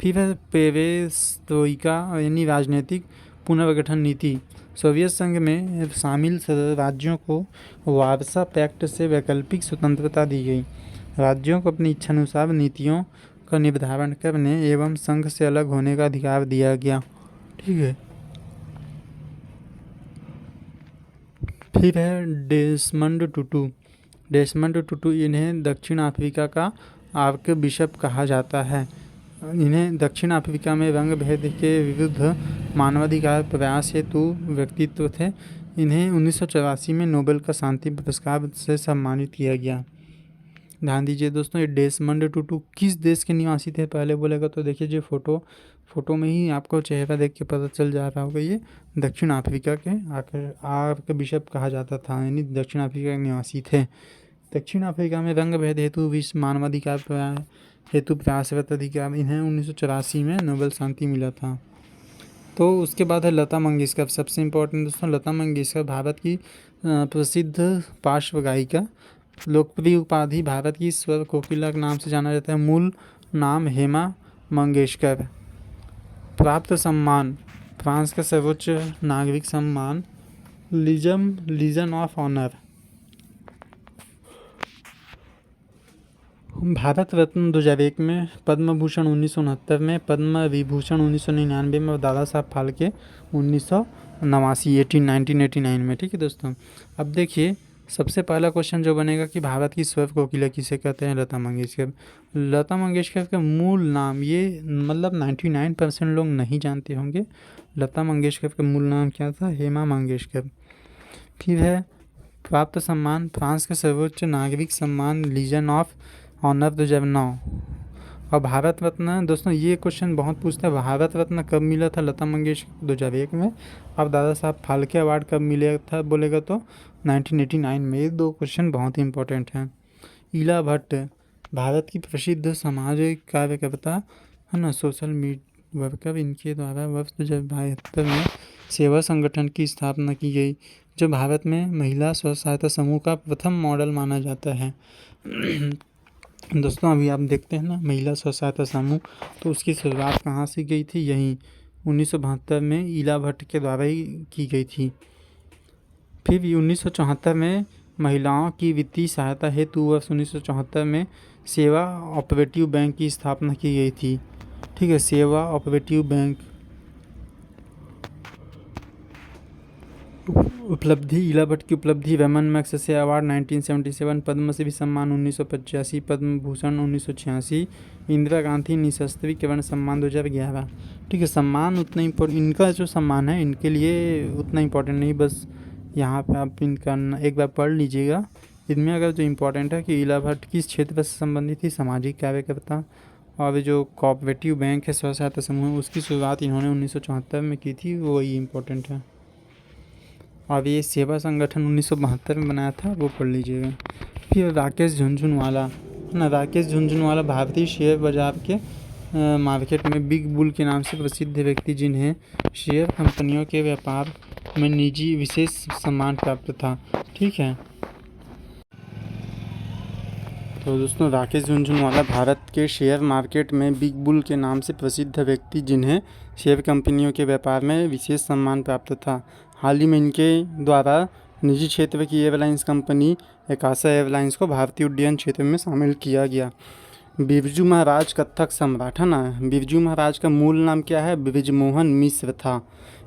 फिर है पेरेस्ट्रोइका यानी राजनीतिक पुनर्गठन नीति। सोवियत संघ में शामिल राज्यों को वार्सा पैक्ट से वैकल्पिक स्वतंत्रता दी गई। राज्यों को अपनी इच्छानुसार नीतियों का निर्धारण करने एवं संघ से अलग होने का अधिकार दिया गया। ठीक है, फिर है डेसमंड टुटू। इन्हें दक्षिण अफ्रीका का आर्क बिशप कहा जाता है। इन्हें दक्षिण अफ्रीका में रंग भेद के विरुद्ध मानवाधिकार प्रयास हेतु व्यक्तित्व थे। इन्हें 1984 में नोबेल का शांति पुरस्कार से सम्मानित किया गया। ध्यान दीजिए दोस्तों, ये डेसमंड टुटू किस देश के निवासी थे पहले बोलेगा तो देखिए जो फोटो में ही आपको चेहरा देख के पता चल जा रहा होगा, ये दक्षिण अफ्रीका के आर्क बिशप कहा जाता था, यानी दक्षिण अफ्रीका के निवासी थे। दक्षिण अफ्रीका में रंग भेद हेतु विश्व मानवाधिकार हेतु प्रयासरत अधिकार, इन्हें 1984 में नोबेल शांति मिला था। तो उसके बाद है लता मंगेशकर। सबसे इम्पोर्टेंट दोस्तों, लता मंगेशकर भारत की प्रसिद्ध पार्श्व गायिका। लोकप्रिय उपाधि भारत की स्वर कोकिला के नाम से जाना जाता है। मूल नाम हेमा मंगेशकर। प्राप्त सम्मान फ्रांस का सर्वोच्च नागरिक सम्मान legion of honour. Bharat Ratna 2001 में, पद्म भूषण 1969 में, पद्म विभूषण 1999 में और दादा साहब फाल्के 1989 1989 में। ठीक है दोस्तों, अब देखिए सबसे पहला क्वेश्चन जो बनेगा कि भारत की स्वर कोकिला किसे कहते हैं? लता मंगेशकर। लता मंगेशकर का मूल नाम, ये मतलब 99% लोग नहीं जानते होंगे, लता मंगेशकर का मूल नाम क्या था? हेमा मंगेशकर। फिर है प्राप्त सम्मान, फ्रांस का सर्वोच्च नागरिक सम्मान लीजन ऑफ ऑनर 2009। और भारत रत्न दोस्तों, ये क्वेश्चन बहुत पूछता है, भारत रत्न कब मिला था लता मंगेशकर? 2001 में। अब दादा साहब फाल्के अवार्ड कब मिला था बोलेगा तो 1989 में। ये दो क्वेश्चन बहुत ही इंपॉर्टेंट हैं। इला भट्ट भारत की प्रसिद्ध सामाजिक कार्यकर्ता है ना, सोशल मीडिया वर्कर। इनके द्वारा वर्ष 2072 में सेवा संगठन की स्थापना की गई, जो भारत में महिला स्व सहायता समूह का प्रथम मॉडल माना जाता है। दोस्तों अभी आप देखते हैं ना महिला स्व सहायता समूह, तो उसकी शुरुआत कहाँ से गई थी? यहीं 1972 में इला भट्ट के द्वारा ही की गई थी। फिर 1974 में महिलाओं की वित्तीय सहायता हेतु वर्ष 1974 में सेवा ऑपरेटिव बैंक की स्थापना की गई थी। ठीक है, सेवा ऑपरेटिव बैंक। उपलब्धि, इला भट्ट की उपलब्धि, रमन मैग्सेसे अवार्ड 1977, पद्मश्री सम्मान 1985, पद्म भूषण 1986, इंदिरा गांधी निःशस्त्रीकरण सम्मान 2011। ठीक है, सम्मान उतना इम्पोर्टेंट, इनका जो सम्मान है इनके लिए उतना इम्पोर्टेंट नहीं, बस यहाँ पे आप इनका एक बार पढ़ लीजिएगा। इनमें अगर जो इम्पोर्टेंट है कि इला भट्ट किस क्षेत्र से संबंधित थी? सामाजिक कार्यकर्ता। और जो कोऑपरेटिव बैंक है स्व सहायता समूह, उसकी शुरुआत इन्होंने 1974 में की थी, वही इम्पोर्टेंट है। और ये सेवा संगठन 1972 में बनाया था, वो पढ़ लीजिएगा। फिर राकेश झुनझुनवाला है ना, राकेश झुनझुनवाला भारतीय शेयर बाजार के मार्केट में बिग बुल के नाम से प्रसिद्ध व्यक्ति, जिन्हें शेयर कंपनियों के व्यापार में निजी विशेष सम्मान प्राप्त था। ठीक है, तो दोस्तों राकेश झुनझुनवाला भारत के शेयर मार्केट में बिग बुल के नाम से प्रसिद्ध व्यक्ति, जिन्हें शेयर कंपनियों के व्यापार में विशेष सम्मान प्राप्त था। हाल ही में इनके द्वारा निजी क्षेत्र की एयरलाइंस कंपनी एकासा एयरलाइंस को भारतीय उड्डयन क्षेत्र में शामिल किया गया। बिरजू महाराज कथक सम्राट है ना, बिरजू महाराज का मूल नाम क्या है? बृजमोहन मिश्र था।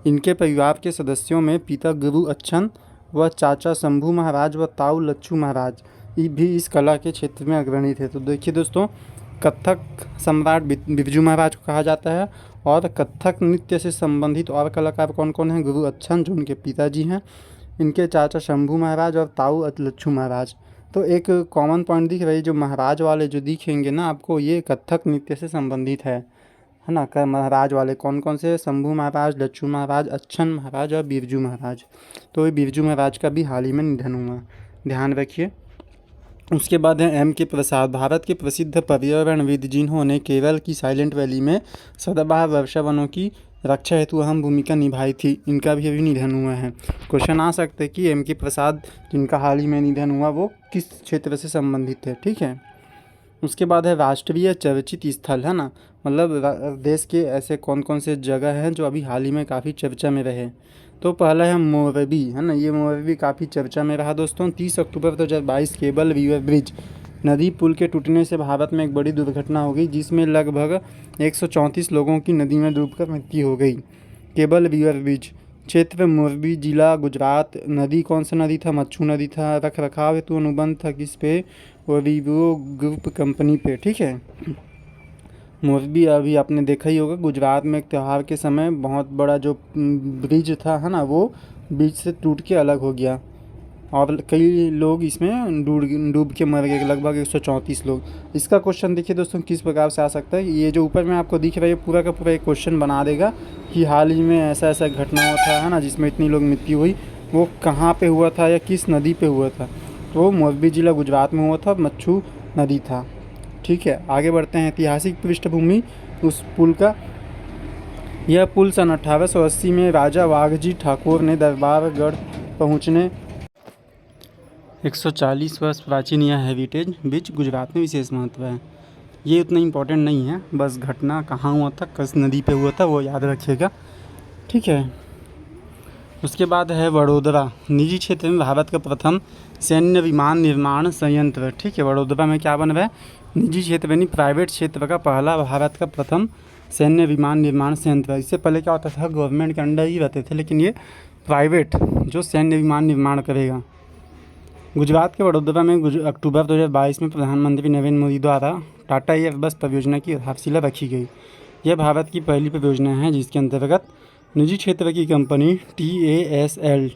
इनके परिवार के सदस्यों में पिता गुरु अच्छन व चाचा शंभू महाराज व ताऊ लच्छू महाराज भी इस कला के क्षेत्र में अग्रणी थे। तो देखिए दोस्तों, कथक सम्राट बिरजू महाराज को कहा जाता है। और कथक नृत्य से संबंधित और कलाकार कौन कौन हैं? गुरु अच्छन जो उनके पिताजी हैं, इनके चाचा शंभू महाराज और ताऊ लच्छू महाराज। तो एक कॉमन पॉइंट दिख रही है, जो महाराज वाले जो दिखेंगे ना आपको, ये कथक नृत्य से संबंधित है ना। महाराज वाले कौन कौन से? शंभू महाराज, लच्छू महाराज, अच्छन महाराज और बिरजू महाराज। तो ये बिरजू महाराज का भी हाल ही में निधन हुआ, ध्यान रखिए। उसके बाद है एम के प्रसाद, भारत के प्रसिद्ध पर्यावरणविद, जिन्होंने केरल की साइलेंट वैली में सदाबहार वर्षा वनों की रक्षा हेतु अहम भूमिका निभाई थी। इनका भी अभी निधन हुआ है। क्वेश्चन आ सकते हैं कि एम के प्रसाद जिनका हाल ही में निधन हुआ, वो किस क्षेत्र से संबंधित है? ठीक है, उसके बाद है राष्ट्रीय चर्चित स्थल है ना, मतलब देश के ऐसे कौन कौन से जगह हैं जो अभी हाल ही में काफ़ी चर्चा में रहे। तो पहला है मोरबी है ना, ये मोरबी काफ़ी चर्चा में रहा दोस्तों। 30 अक्टूबर 2022 केबल रिवर ब्रिज नदी पुल के टूटने से भारत में एक बड़ी दुर्घटना हो गई, जिसमें लगभग 134 लोगों की नदी में डूबकर मृत्यु हो गई। केबल रिवर ब्रिज क्षेत्र मोरबी जिला गुजरात। नदी कौन सा नदी था? मच्छू नदी था। रख रखाव हेतु अनुबंध था किस पे? ओरिवो ग्रुप कंपनी पे। ठीक है, मोरबी अभी आपने देखा ही होगा, गुजरात में एक त्यौहार के समय बहुत बड़ा जो ब्रिज था है ना, वो बीच से टूट के अलग हो गया और कई लोग इसमें डूब के मर गए, लगभग 134 लोग। इसका क्वेश्चन देखिए दोस्तों किस प्रकार से आ सकता है। ये जो ऊपर में आपको दिख रहा है पूरा का पूरा एक क्वेश्चन बना देगा कि हाल ही में ऐसा ऐसा घटना हुआ था है ना, जिसमें इतनी लोग मृत्यु हुई, वो कहाँ पे हुआ था या किस नदी पे हुआ था? तो मोरबी जिला गुजरात में हुआ था, मच्छू नदी था। ठीक है, आगे बढ़ते हैं। ऐतिहासिक पृष्ठभूमि उस पुल का, यह पुल सन 1880 में राजा वाघजी ठाकुर ने दरबारगढ़ पहुँचने 140 वर्ष प्राचीन यह हेरिटेज ब्रिज गुजरात में विशेष महत्व है। ये उतना इम्पोर्टेंट नहीं है, बस घटना कहाँ हुआ था, किस नदी पे हुआ था, वो याद रखिएगा। ठीक है, उसके बाद है वडोदरा, निजी क्षेत्र में भारत का प्रथम सैन्य विमान निर्माण संयंत्र। ठीक है, वडोदरा में क्या बन रहा है? निजी क्षेत्र यानी प्राइवेट क्षेत्र का पहला भारत का प्रथम सैन्य विमान निर्माण संयंत्र है। इससे पहले क्या होता था, गवर्नमेंट के अंडर ही रहते थे, लेकिन ये प्राइवेट जो सैन्य विमान निर्माण करेगा। गुजरात के वडोदरा में अक्टूबर 2022 में प्रधानमंत्री नरेंद्र मोदी द्वारा टाटा एयरबस परियोजना की आधारशिला रखी गई। यह भारत की पहली परियोजना है जिसके अंतर्गत निजी क्षेत्र की कंपनी TASL,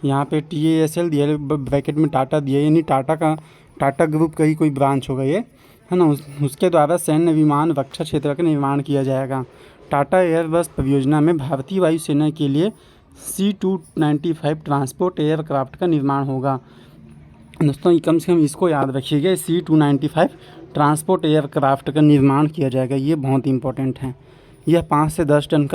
यहाँ पे TASL दिया ब्रैकेट में टाटा दिया, यानी टाटा ग्रुप का ही कोई ब्रांच होगा ये, है ना। उसके द्वारा सैन्य विमान रक्षा क्षेत्र का निर्माण किया जाएगा। टाटा एयरबस परियोजना में भारतीय वायुसेना के लिए C-295 ट्रांसपोर्ट एयरक्राफ्ट का निर्माण होगा। दोस्तों कम से कम इसको याद रखिएगा, C-295 ट्रांसपोर्ट एयरक्राफ्ट का निर्माण किया जाएगा, ये बहुत इंपॉर्टेंट है। यह 5 से 10 टन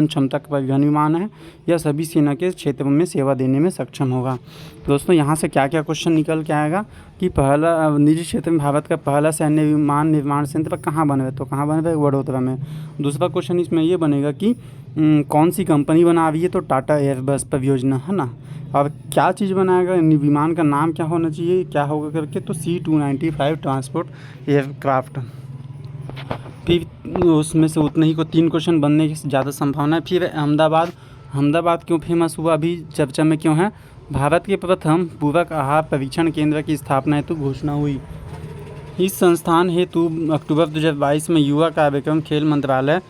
क्षमता का परिवहन विमान है। यह सभी सेना के क्षेत्रों में सेवा देने में सक्षम होगा। दोस्तों यहाँ से क्या क्या क्वेश्चन निकल के आएगा कि पहला निजी क्षेत्र में भारत का पहला सैन्य विमान निर्माण संयंत्र कहाँ बन रहा है, तो कहाँ बन रहा है, वडोदरा में। दूसरा क्वेश्चन इसमें ये बनेगा कि कौन सी कंपनी बना रही है, तो टाटा एयरबस परियोजना, है ना। और क्या चीज़ बनाएगा, विमान का नाम क्या होना चाहिए, क्या होगा करके, तो C-295 ट्रांसपोर्ट एयरक्राफ्ट। फिर उसमें से उतने ही को 3 क्वेश्चन बनने की ज़्यादा संभावना है। फिर अहमदाबाद क्यों फेमस हुआ, अभी चर्चा में क्यों है। भारत के प्रथम पूरक आहार परीक्षण केंद्र की स्थापना हेतु घोषणा हुई। इस संस्थान हेतु अक्टूबर 2022 में युवा कार्यक्रम, खेल मंत्रालय,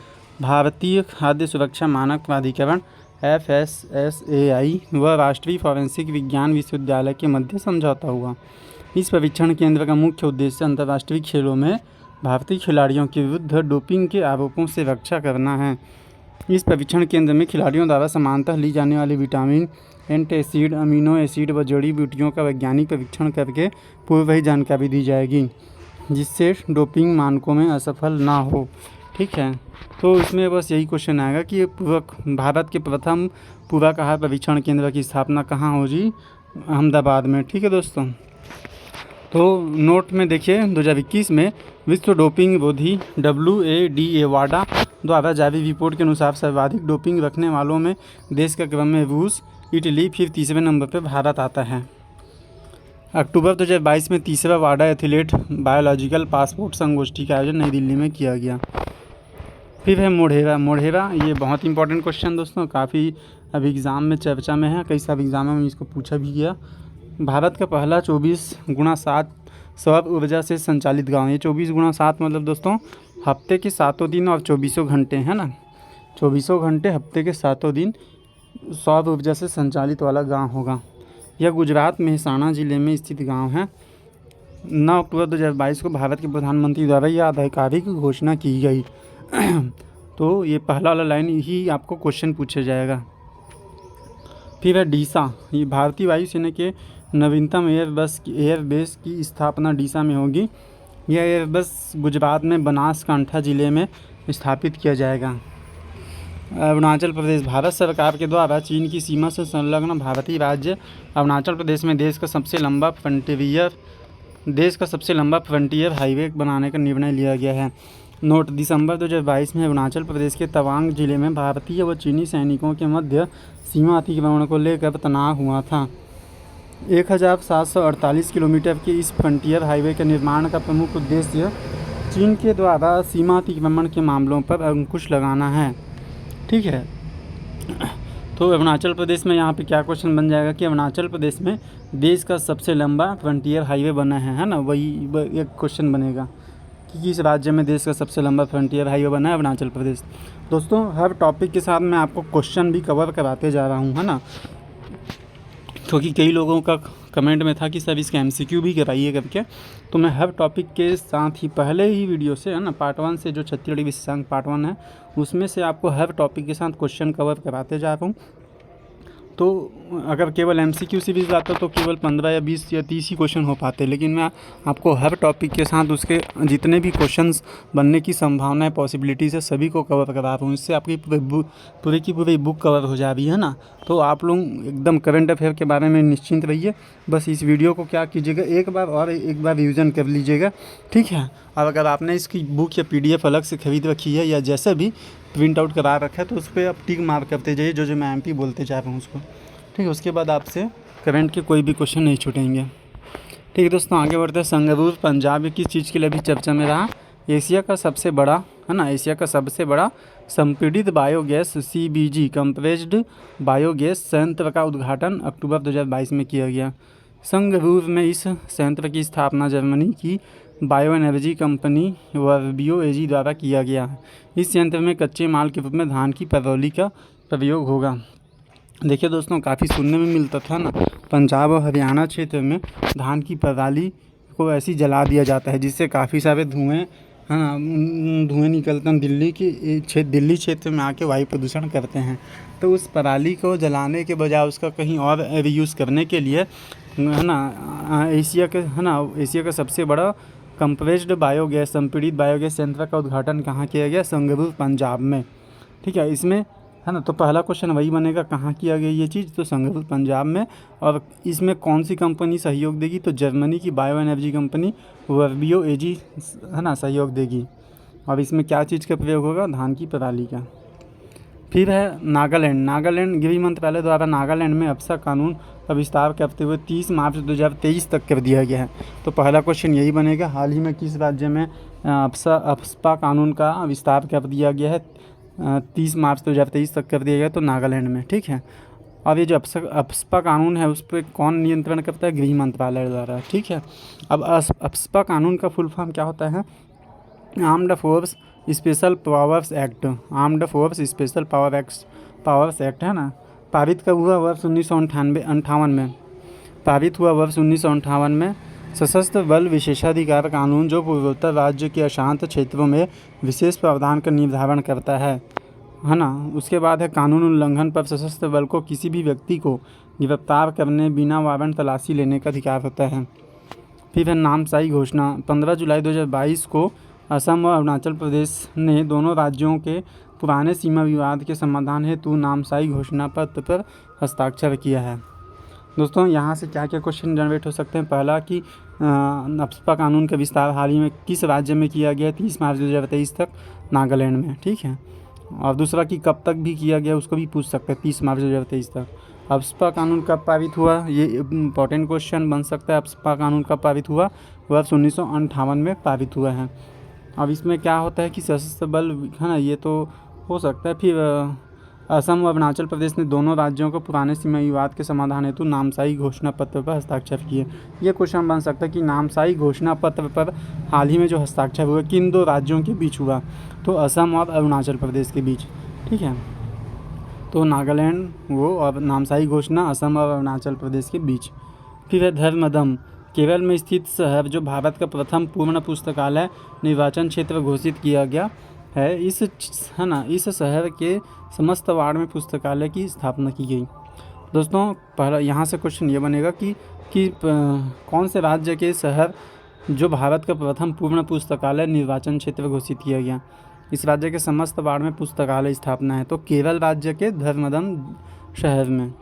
भारतीय खाद्य सुरक्षा मानक प्राधिकरण FSSAI व राष्ट्रीय फॉरेंसिक विज्ञान विश्वविद्यालय के मध्य समझौता हुआ। इस परीक्षण केंद्र का मुख्य उद्देश्य अंतर्राष्ट्रीय खेलों में भारतीय खिलाड़ियों के विरुद्ध डोपिंग के आरोपों से रक्षा करना है। इस परीक्षण केंद्र में खिलाड़ियों द्वारा समानतः ली जाने वाली विटामिन, एंटासिड, अमीनो एसिड व जड़ी बूटियों का वैज्ञानिक परीक्षण करके पूर्व ही जानकारी दी जाएगी, जिससे डोपिंग मानकों में असफल ना हो। ठीक है, तो इसमें बस यही क्वेश्चन आएगा कि भारत के प्रथम पूरक आहार परीक्षण केंद्र की स्थापना कहाँ होगी, अहमदाबाद में। ठीक है दोस्तों, तो नोट में देखिए 2021 में विश्व डोपिंग विरोधी WADA वाडा द्वारा जारी रिपोर्ट के अनुसार सर्वाधिक डोपिंग रखने वालों में देश का क्रम में रूस, इटली, फिर तीसरे नंबर पर भारत आता है। अक्टूबर 2022 में तीसरा वाडा एथलीट बायोलॉजिकल पासपोर्ट संगोष्ठी का आयोजन नई दिल्ली में किया गया। फिर है मोढेरा, ये बहुत इंपॉर्टेंट क्वेश्चन दोस्तों, काफ़ी अभी एग्ज़ाम में चर्चा में है, कई सारे एग्जामों में इसको पूछा भी गया। भारत का पहला 24x7 सौर ऊर्जा से संचालित गांव। ये 24x7 मतलब दोस्तों हफ्ते के 7 दिन और 24 घंटे, है ना। 24 घंटे हफ्ते के 7 दिन सौर ऊर्जा से संचालित वाला गांव होगा। यह गुजरात मेहसाणा ज़िले में स्थित गांव है। 9 अक्टूबर 2022 को भारत के प्रधानमंत्री द्वारा यह आधिकारिक घोषणा की गई। तो ये पहला वाला लाइन ही आपको क्वेश्चन पूछा जाएगा। फिर है डीसा, ये भारतीय वायुसेना के नवीनतम एयरबेस की स्थापना डीसा में होगी। यह एयरबेस गुजरात में बनासकांठा ज़िले में स्थापित किया जाएगा। अरुणाचल प्रदेश, भारत सरकार के द्वारा चीन की सीमा से संलग्न भारतीय राज्य अरुणाचल प्रदेश में देश का सबसे लंबा फ्रंटियर हाईवे बनाने का निर्णय लिया गया है। नोट, दिसंबर 2022 में अरुणाचल प्रदेश के तवांग जिले में भारतीय व चीनी सैनिकों के मध्य सीमा अतिक्रमण को लेकर तनाव हुआ था। 1748 किलोमीटर के इस फ्रंटियर हाईवे के निर्माण का प्रमुख उद्देश्य चीन के द्वारा सीमा अतिक्रमण के मामलों पर अंकुश लगाना है। ठीक है, तो अरुणाचल प्रदेश में यहाँ पे क्या क्वेश्चन बन जाएगा कि अरुणाचल प्रदेश में देश का सबसे लंबा फ्रंटियर हाईवे बना है ना। वही एक क्वेश्चन बनेगा कि किस राज्य में देश का सबसे लंबा फ्रंटियर हाईवे बना है, अरुणाचल प्रदेश। दोस्तों हर टॉपिक के साथ मैं आपको क्वेश्चन भी कवर कराते जा रहा हूँ, है ना, क्योंकि कई लोगों का कमेंट में था कि सर इसका MCQ भी कराइए करके। तो मैं हर टॉपिक के साथ ही पहले ही वीडियो से, है ना, पार्ट 1 से जो छत्तीसगढ़ी विशेषांक पार्ट 1 है उसमें से आपको हर टॉपिक के साथ क्वेश्चन कवर कराते जा रहा हूँ। तो अगर केवल MCQ सीरीज़ आता तो केवल 15 या 20 या 30 ही क्वेश्चन हो पाते, लेकिन मैं आपको हर टॉपिक के साथ उसके जितने भी क्वेश्चंस बनने की संभावना है, पॉसिबिलिटीज़ है, सभी को कवर करा रहा हूँ। इससे आपकी पूरी की पूरी बुक कवर हो जा रही है ना। तो आप लोग एकदम करंट अफेयर के बारे में निश्चिंत रहिए। बस इस वीडियो को क्या कीजिएगा, एक बार रिविज़न कर लीजिएगा। ठीक है, और अगर आपने इसकी बुक या PDF अलग से खरीद रखी है या जैसे भी प्रिंट आउट करा रखा है तो उस पर आप टिक मार्क करते जाइए, जो मैं MP बोलते जा रहा हूँ उसको। ठीक है, उसके बाद आपसे करंट के कोई भी क्वेश्चन नहीं छूटेंगे। ठीक। ठीक है दोस्तों, आगे बढ़ते हैं। संगरूर पंजाब किस चीज़ के लिए अभी चर्चा में रहा? एशिया का सबसे बड़ा, है ना, एशिया का सबसे बड़ा संपीड़ित बायोगैस CBG कंप्रेस्ड बायोगैस संयंत्र का उद्घाटन अक्टूबर 2022 में किया गया। संगरूर में इस संयंत्र की स्थापना जर्मनी की बायो एनर्जी कंपनी वर्बियो एजी द्वारा किया गया है। इस संयंत्र में कच्चे माल के रूप में धान की परवली का प्रयोग होगा। देखिए दोस्तों, काफ़ी सुनने में मिलता था ना, पंजाब और हरियाणा क्षेत्र में धान की पराली को ऐसे ही जला दिया जाता है जिससे काफ़ी सारे धुएँ, है ना, धुएँ निकलते हैं दिल्ली क्षेत्र में आके वायु प्रदूषण करते हैं। तो उस पराली को जलाने के बजाय उसका कहीं और रीयूज़ करने के लिए, है ना, एशिया का सबसे बड़ा कंप्रेस्ड बायोगैस संपीड़ित बायोगैस संयंत्र का उद्घाटन कहाँ किया गया? संगरूर पंजाब में। ठीक है, इसमें, है ना, तो पहला क्वेश्चन वही बनेगा, कहाँ किया गया ये चीज़? तो संगरूर पंजाब में। और इसमें कौन सी कंपनी सहयोग देगी? तो जर्मनी की बायो एनर्जी कंपनी वर्बियो एजी, है ना, सहयोग देगी। और इसमें क्या चीज़ का प्रयोग होगा? धान की पराली का। फिर है नागालैंड गृह मंत्रालय द्वारा नागालैंड में अप्सा कानून का विस्तार करते हुए 30 मार्च 2023 तक कर दिया गया है। तो पहला क्वेश्चन यही बनेगा, हाल ही में किस राज्य में अप्सपा कानून का विस्तार कर दिया गया है? 30 मार्च 2023 तक कर दिया गया, तो नागालैंड में। ठीक है, और ये जो अप्सपा कानून है उस पर कौन नियंत्रण करता है? गृह मंत्रालय द्वारा। ठीक है, अब अप्सपा कानून का फुल फॉर्म क्या होता है? Armed force special powers act. Armed force special powers act, है ना, पारित कब हुआ? वर्ष 1958 में पारित हुआ। वर्ष 1958 में सशस्त्र बल विशेषाधिकार कानून, जो पूर्वोत्तर राज्य के अशांत क्षेत्रों में विशेष प्रावधान का निर्धारण करता है ना। उसके बाद है कानून उल्लंघन पर सशस्त्र बल को किसी भी व्यक्ति को गिरफ्तार करने, बिना वारंट तलाशी लेने का अधिकार होता है। फिर है नामसाई घोषणा। 15 जुलाई 2022 को असम और अरुणाचल प्रदेश ने दोनों राज्यों के पुराने सीमा विवाद के समाधान हेतु नामसाई घोषणा पत्र पर हस्ताक्षर किया है। दोस्तों, यहाँ से क्या क्या क्वेश्चन जनरेट हो सकते हैं? पहला कि अप्सपा कानून का विस्तार हाल ही में किस राज्य में किया गया? 30 मार्च 2023 तक नागालैंड में। ठीक है, और दूसरा कि कब तक भी किया गया, उसको भी पूछ सकते हैं, 30 मार्च 2023 तक। अप्सपा कानून कब पारित हुआ? ये इंपॉर्टेंट क्वेश्चन बन सकता है। अप्सपा कानून कब पारित हुआ? वर्ष 1958 में पारित हुआ है। अब इसमें क्या होता है कि सशस्त्र बल, है ना, ये तो हो सकता है। फिर असम और अरुणाचल प्रदेश ने दोनों राज्यों को पुराने सीमा विवाद के समाधान हेतु नामसाई घोषणा पत्र पर हस्ताक्षर किए। ये क्वेश्चन बन सकता है कि नामसाई घोषणा पत्र पर हाल ही में जो हस्ताक्षर हुआ किन दो राज्यों के बीच हुआ? तो असम और अरुणाचल प्रदेश के बीच। ठीक है, तो नागालैंड वो और नामसाई घोषणा असम और अरुणाचल प्रदेश के बीच। फिर है धर्मदम, केरल में स्थित शहर जो भारत का प्रथम पूर्ण पुस्तकालय निर्वाचन क्षेत्र घोषित किया गया है। इस शहर के समस्त वार्ड में पुस्तकालय की स्थापना की गई। दोस्तों, पहला यहाँ से क्वेश्चन ये बनेगा कि कौन से राज्य के शहर जो भारत का प्रथम पूर्ण पुस्तकालय निर्वाचन क्षेत्र घोषित किया गया? इस राज्य के समस्त वार्ड में पुस्तकालय स्थापना है, तो केरल राज्य के धर्मदम शहर में।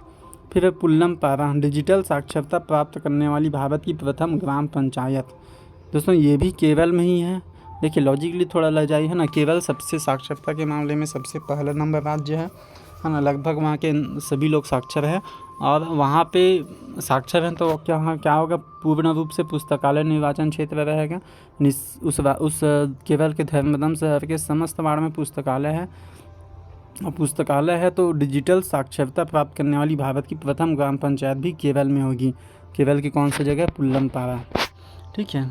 फिर पुल्लम पारा, डिजिटल साक्षरता प्राप्त करने वाली भारत की प्रथम ग्राम पंचायत। दोस्तों, ये भी केरल में ही है। देखिए, लॉजिकली थोड़ा लजाई है ना, केरल सबसे साक्षरता के मामले में सबसे पहला नंबर राज्य है ना, लगभग वहाँ के सभी लोग साक्षर हैं। और वहाँ पे साक्षर हैं तो क्या होगा? पूर्ण रूप से पुस्तकालय निर्वाचन क्षेत्र रहेगा। उस केरल के धर्मदम शहर के समस्त वार्ड में पुस्तकालय है, और पुस्तकालय है तो डिजिटल साक्षरता प्राप्त करने वाली भारत की प्रथम ग्राम पंचायत भी केरल में होगी। केरल की कौन सी जगह? पुल्लम पारा। ठीक है,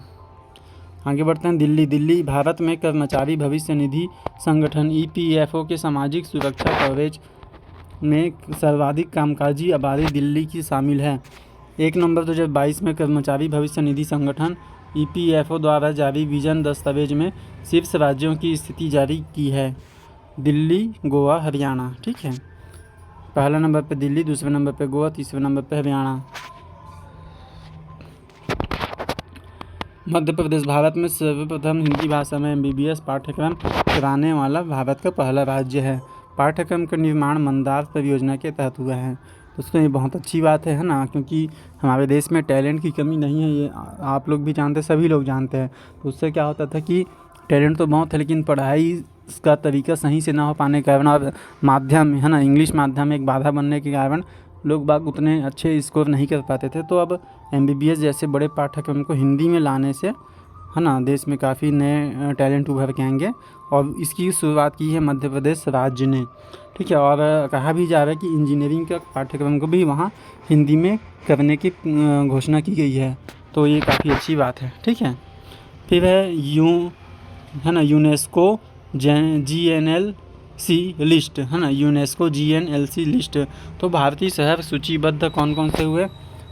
आगे बढ़ते हैं। दिल्ली भारत में कर्मचारी भविष्य निधि संगठन EPFO के सामाजिक सुरक्षा कवरेज में सर्वाधिक कामकाजी आबादी दिल्ली की शामिल है। 1 नवंबर 2022 में कर्मचारी भविष्य निधि संगठन EPFO द्वारा जारी विजन दस्तावेज में शीर्ष राज्यों की स्थिति जारी की है। दिल्ली, गोवा, हरियाणा। ठीक है, पहला नंबर पे दिल्ली, दूसरे नंबर पे गोवा, तीसरे नंबर पे हरियाणा। मध्य प्रदेश भारत में सर्वप्रथम हिंदी भाषा में MBBS पाठ्यक्रम कराने वाला भारत का पहला राज्य है। पाठ्यक्रम का निर्माण मंदार परियोजना के तहत हुआ है। दोस्तों, ये बहुत अच्छी बात है ना, क्योंकि हमारे देश में टैलेंट की कमी नहीं है, ये आप लोग भी जानते हैं, सभी लोग जानते हैं। तो उससे क्या होता था कि टैलेंट तो बहुत है, लेकिन पढ़ाई का तरीका सही से ना हो पाने के कारण और माध्यम, है ना, इंग्लिश माध्यम एक बाधा बनने के कारण लोग बाग उतने अच्छे स्कोर नहीं कर पाते थे। तो अब MBBS जैसे बड़े पाठ्यक्रम को हिंदी में लाने से, है ना, देश में काफ़ी नए टैलेंट उभर के आएंगे। और इसकी शुरुआत की है मध्य प्रदेश राज्य ने, ठीक है। और कहा भी जा रहा है कि इंजीनियरिंग का पाठ्यक्रम को भी वहाँ हिंदी में करने की घोषणा की गई है। तो ये काफ़ी अच्छी बात है, ठीक है। फिर है यूनेस्को GNLC लिस्ट, है ना, यूनेस्को GNLC लिस्ट। तो भारतीय शहर सूचीबद्ध कौन कौन से हुए?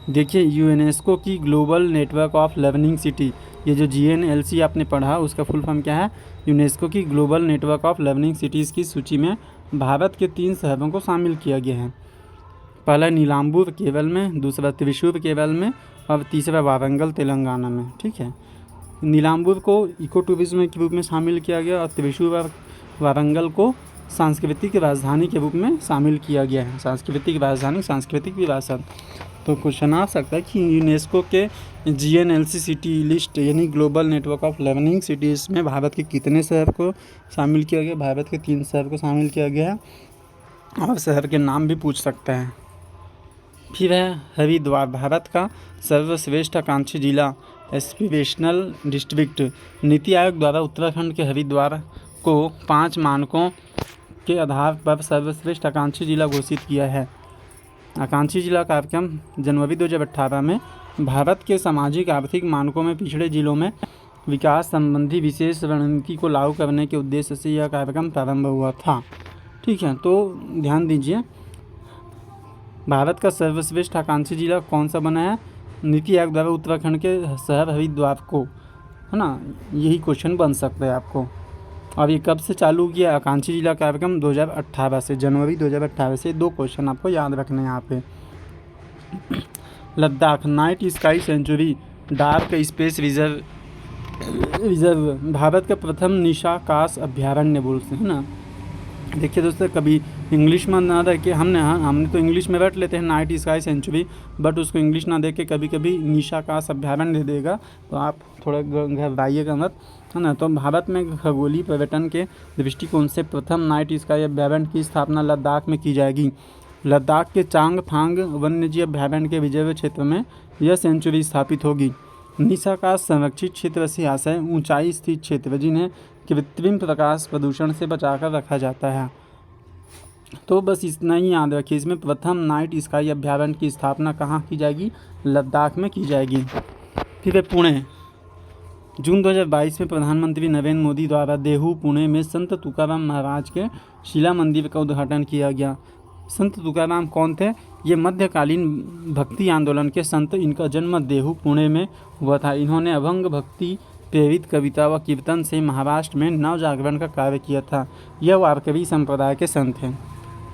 देखिए, यूनेस्को की global network of learning city, ये जो GNLC आपने पढ़ा उसका फुल फॉर्म क्या है? यूनेस्को की global network of learning cities की सूची में भारत के 3 शहरों को शामिल किया गया है। पहला नीलाम्बूर केरल में, दूसरा त्रिशूर केरल में, और तीसरा वारंगल तेलंगाना में, ठीक है। नीलाम्बूर को इको टूरिज्म के रूप में शामिल किया गया और त्रिशूर और वारंगल को सांस्कृतिक राजधानी के रूप में शामिल किया गया है। सांस्कृतिक राजधानी, सांस्कृतिक विरासत। तो क्वेश्चन आ सकता है कि यूनेस्को के GNLC सिटी लिस्ट यानी global network of learning cities में भारत के कितने शहर को शामिल किया गया? भारत के 3 शहर को शामिल किया गया है, और शहर के नाम भी पूछ सकता है। फिर है हरिद्वार, भारत का सर्वश्रेष्ठ आकांक्षी जिला, एस्पिरेशनल डिस्ट्रिक्ट। नीति आयोग द्वारा उत्तराखंड के हरिद्वार को 5 मानकों के आधार पर सर्वश्रेष्ठ आकांक्षी जिला घोषित किया है। आकांक्षी जिला कार्यक्रम जनवरी 2018 में भारत के सामाजिक आर्थिक मानकों में पिछड़े जिलों में विकास संबंधी विशेष रणनीति को लागू करने के उद्देश्य से यह कार्यक्रम प्रारंभ हुआ था, ठीक है। तो ध्यान दीजिए, भारत का सर्वश्रेष्ठ आकांक्षी जिला कौन सा बना है? नीति आयोग द्वारा उत्तराखंड के शहर हरिद्वार को, है ना, यही क्वेश्चन बन सकता है आपको। और ये कब से चालू किया आकांक्षी जिला कार्यक्रम? 2018 से, जनवरी 2018 से। 2 क्वेश्चन आपको याद रखने हैं यहाँ पे। Ladakh night sky sanctuary dark space reserve Bharat का प्रथम निशाकाश अभ्यारण्य बोलते हैं ना। देखिए दोस्तों, कभी इंग्लिश में ना दे के हमने तो इंग्लिश में रट लेते हैं नाइट स्काई सेंचुरी, बट उसको इंग्लिश ना दे के कभी कभी निशाकाश अभ्यारण्य दे देगा, तो आप थोड़ा घबराइएगा मत, है ना। तो भारत में खगोलीय पर्यटन के दृष्टिकोण से प्रथम नाइट स्काई अभ्यारण्य की स्थापना लद्दाख में की जाएगी। लद्दाख के चांगथांग वन्यजीव अभ्यारण्य के रिजर्व क्षेत्र में यह सेंचुरी स्थापित होगी। निशाकाश संरक्षित क्षेत्र से आशय ऊंचाई स्थित क्षेत्र जिन्हें कृत्रिम प्रकाश प्रदूषण से बचाकर रखा जाता है। तो बस इतना ही याद रखिए, इसमें प्रथम नाइट स्काई अभ्यारण्य की स्थापना कहाँ की जाएगी? लद्दाख में की जाएगी। फिर पुणे, जून 2022 में प्रधानमंत्री नरेंद्र मोदी द्वारा देहू पुणे में संत तुकाराम महाराज के शिला मंदिर का उद्घाटन किया गया। संत तुकाराम कौन थे? ये मध्यकालीन भक्ति आंदोलन के संत, इनका जन्म देहू पुणे में हुआ था। इन्होंने अभंग भक्ति प्रेरित कविता व कीर्तन से महाराष्ट्र में नव जागरण का कार्य किया था। यह वारकरी संप्रदाय के संत हैं।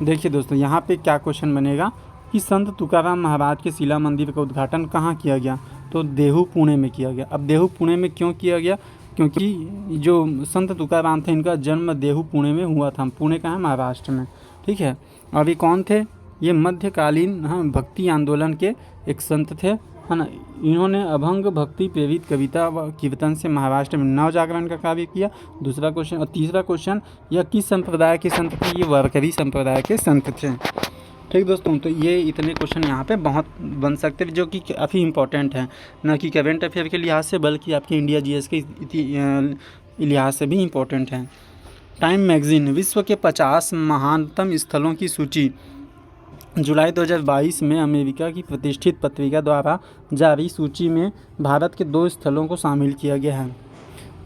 देखिए दोस्तों, यहाँ पे क्या क्वेश्चन बनेगा कि संत तुकाराम महाराज के शिला मंदिर का उद्घाटन कहाँ किया गया? तो देहू पुणे में किया गया। अब देहू पुणे में क्यों किया गया? क्योंकि जो संत तुकाराम थे इनका जन्म देहू पुणे में हुआ था। पुणे का है महाराष्ट्र में, ठीक है। और ये कौन थे? ये मध्यकालीन भक्ति आंदोलन के एक संत थे, है ना। इन्होंने अभंग भक्ति प्रेरित कविता व कीर्तन से महाराष्ट्र में नव जागरण का कार्य किया। दूसरा क्वेश्चन। और तीसरा क्वेश्चन, यह किस संप्रदाय के संत थे? ये वारकरी संप्रदाय के संत थे, ठीक दोस्तों। तो ये इतने क्वेश्चन यहाँ पे बहुत बन सकते हैं जो कि काफ़ी इंपॉर्टेंट हैं, न कि करंट अफेयर के लिहाज से बल्कि आपके इंडिया GS के लिहाज से भी इम्पोर्टेंट हैं। टाइम मैगज़ीन विश्व के 50 महानतम स्थलों की सूची जुलाई 2022 में अमेरिका की प्रतिष्ठित पत्रिका द्वारा जारी सूची में भारत के 2 स्थलों को शामिल किया गया है।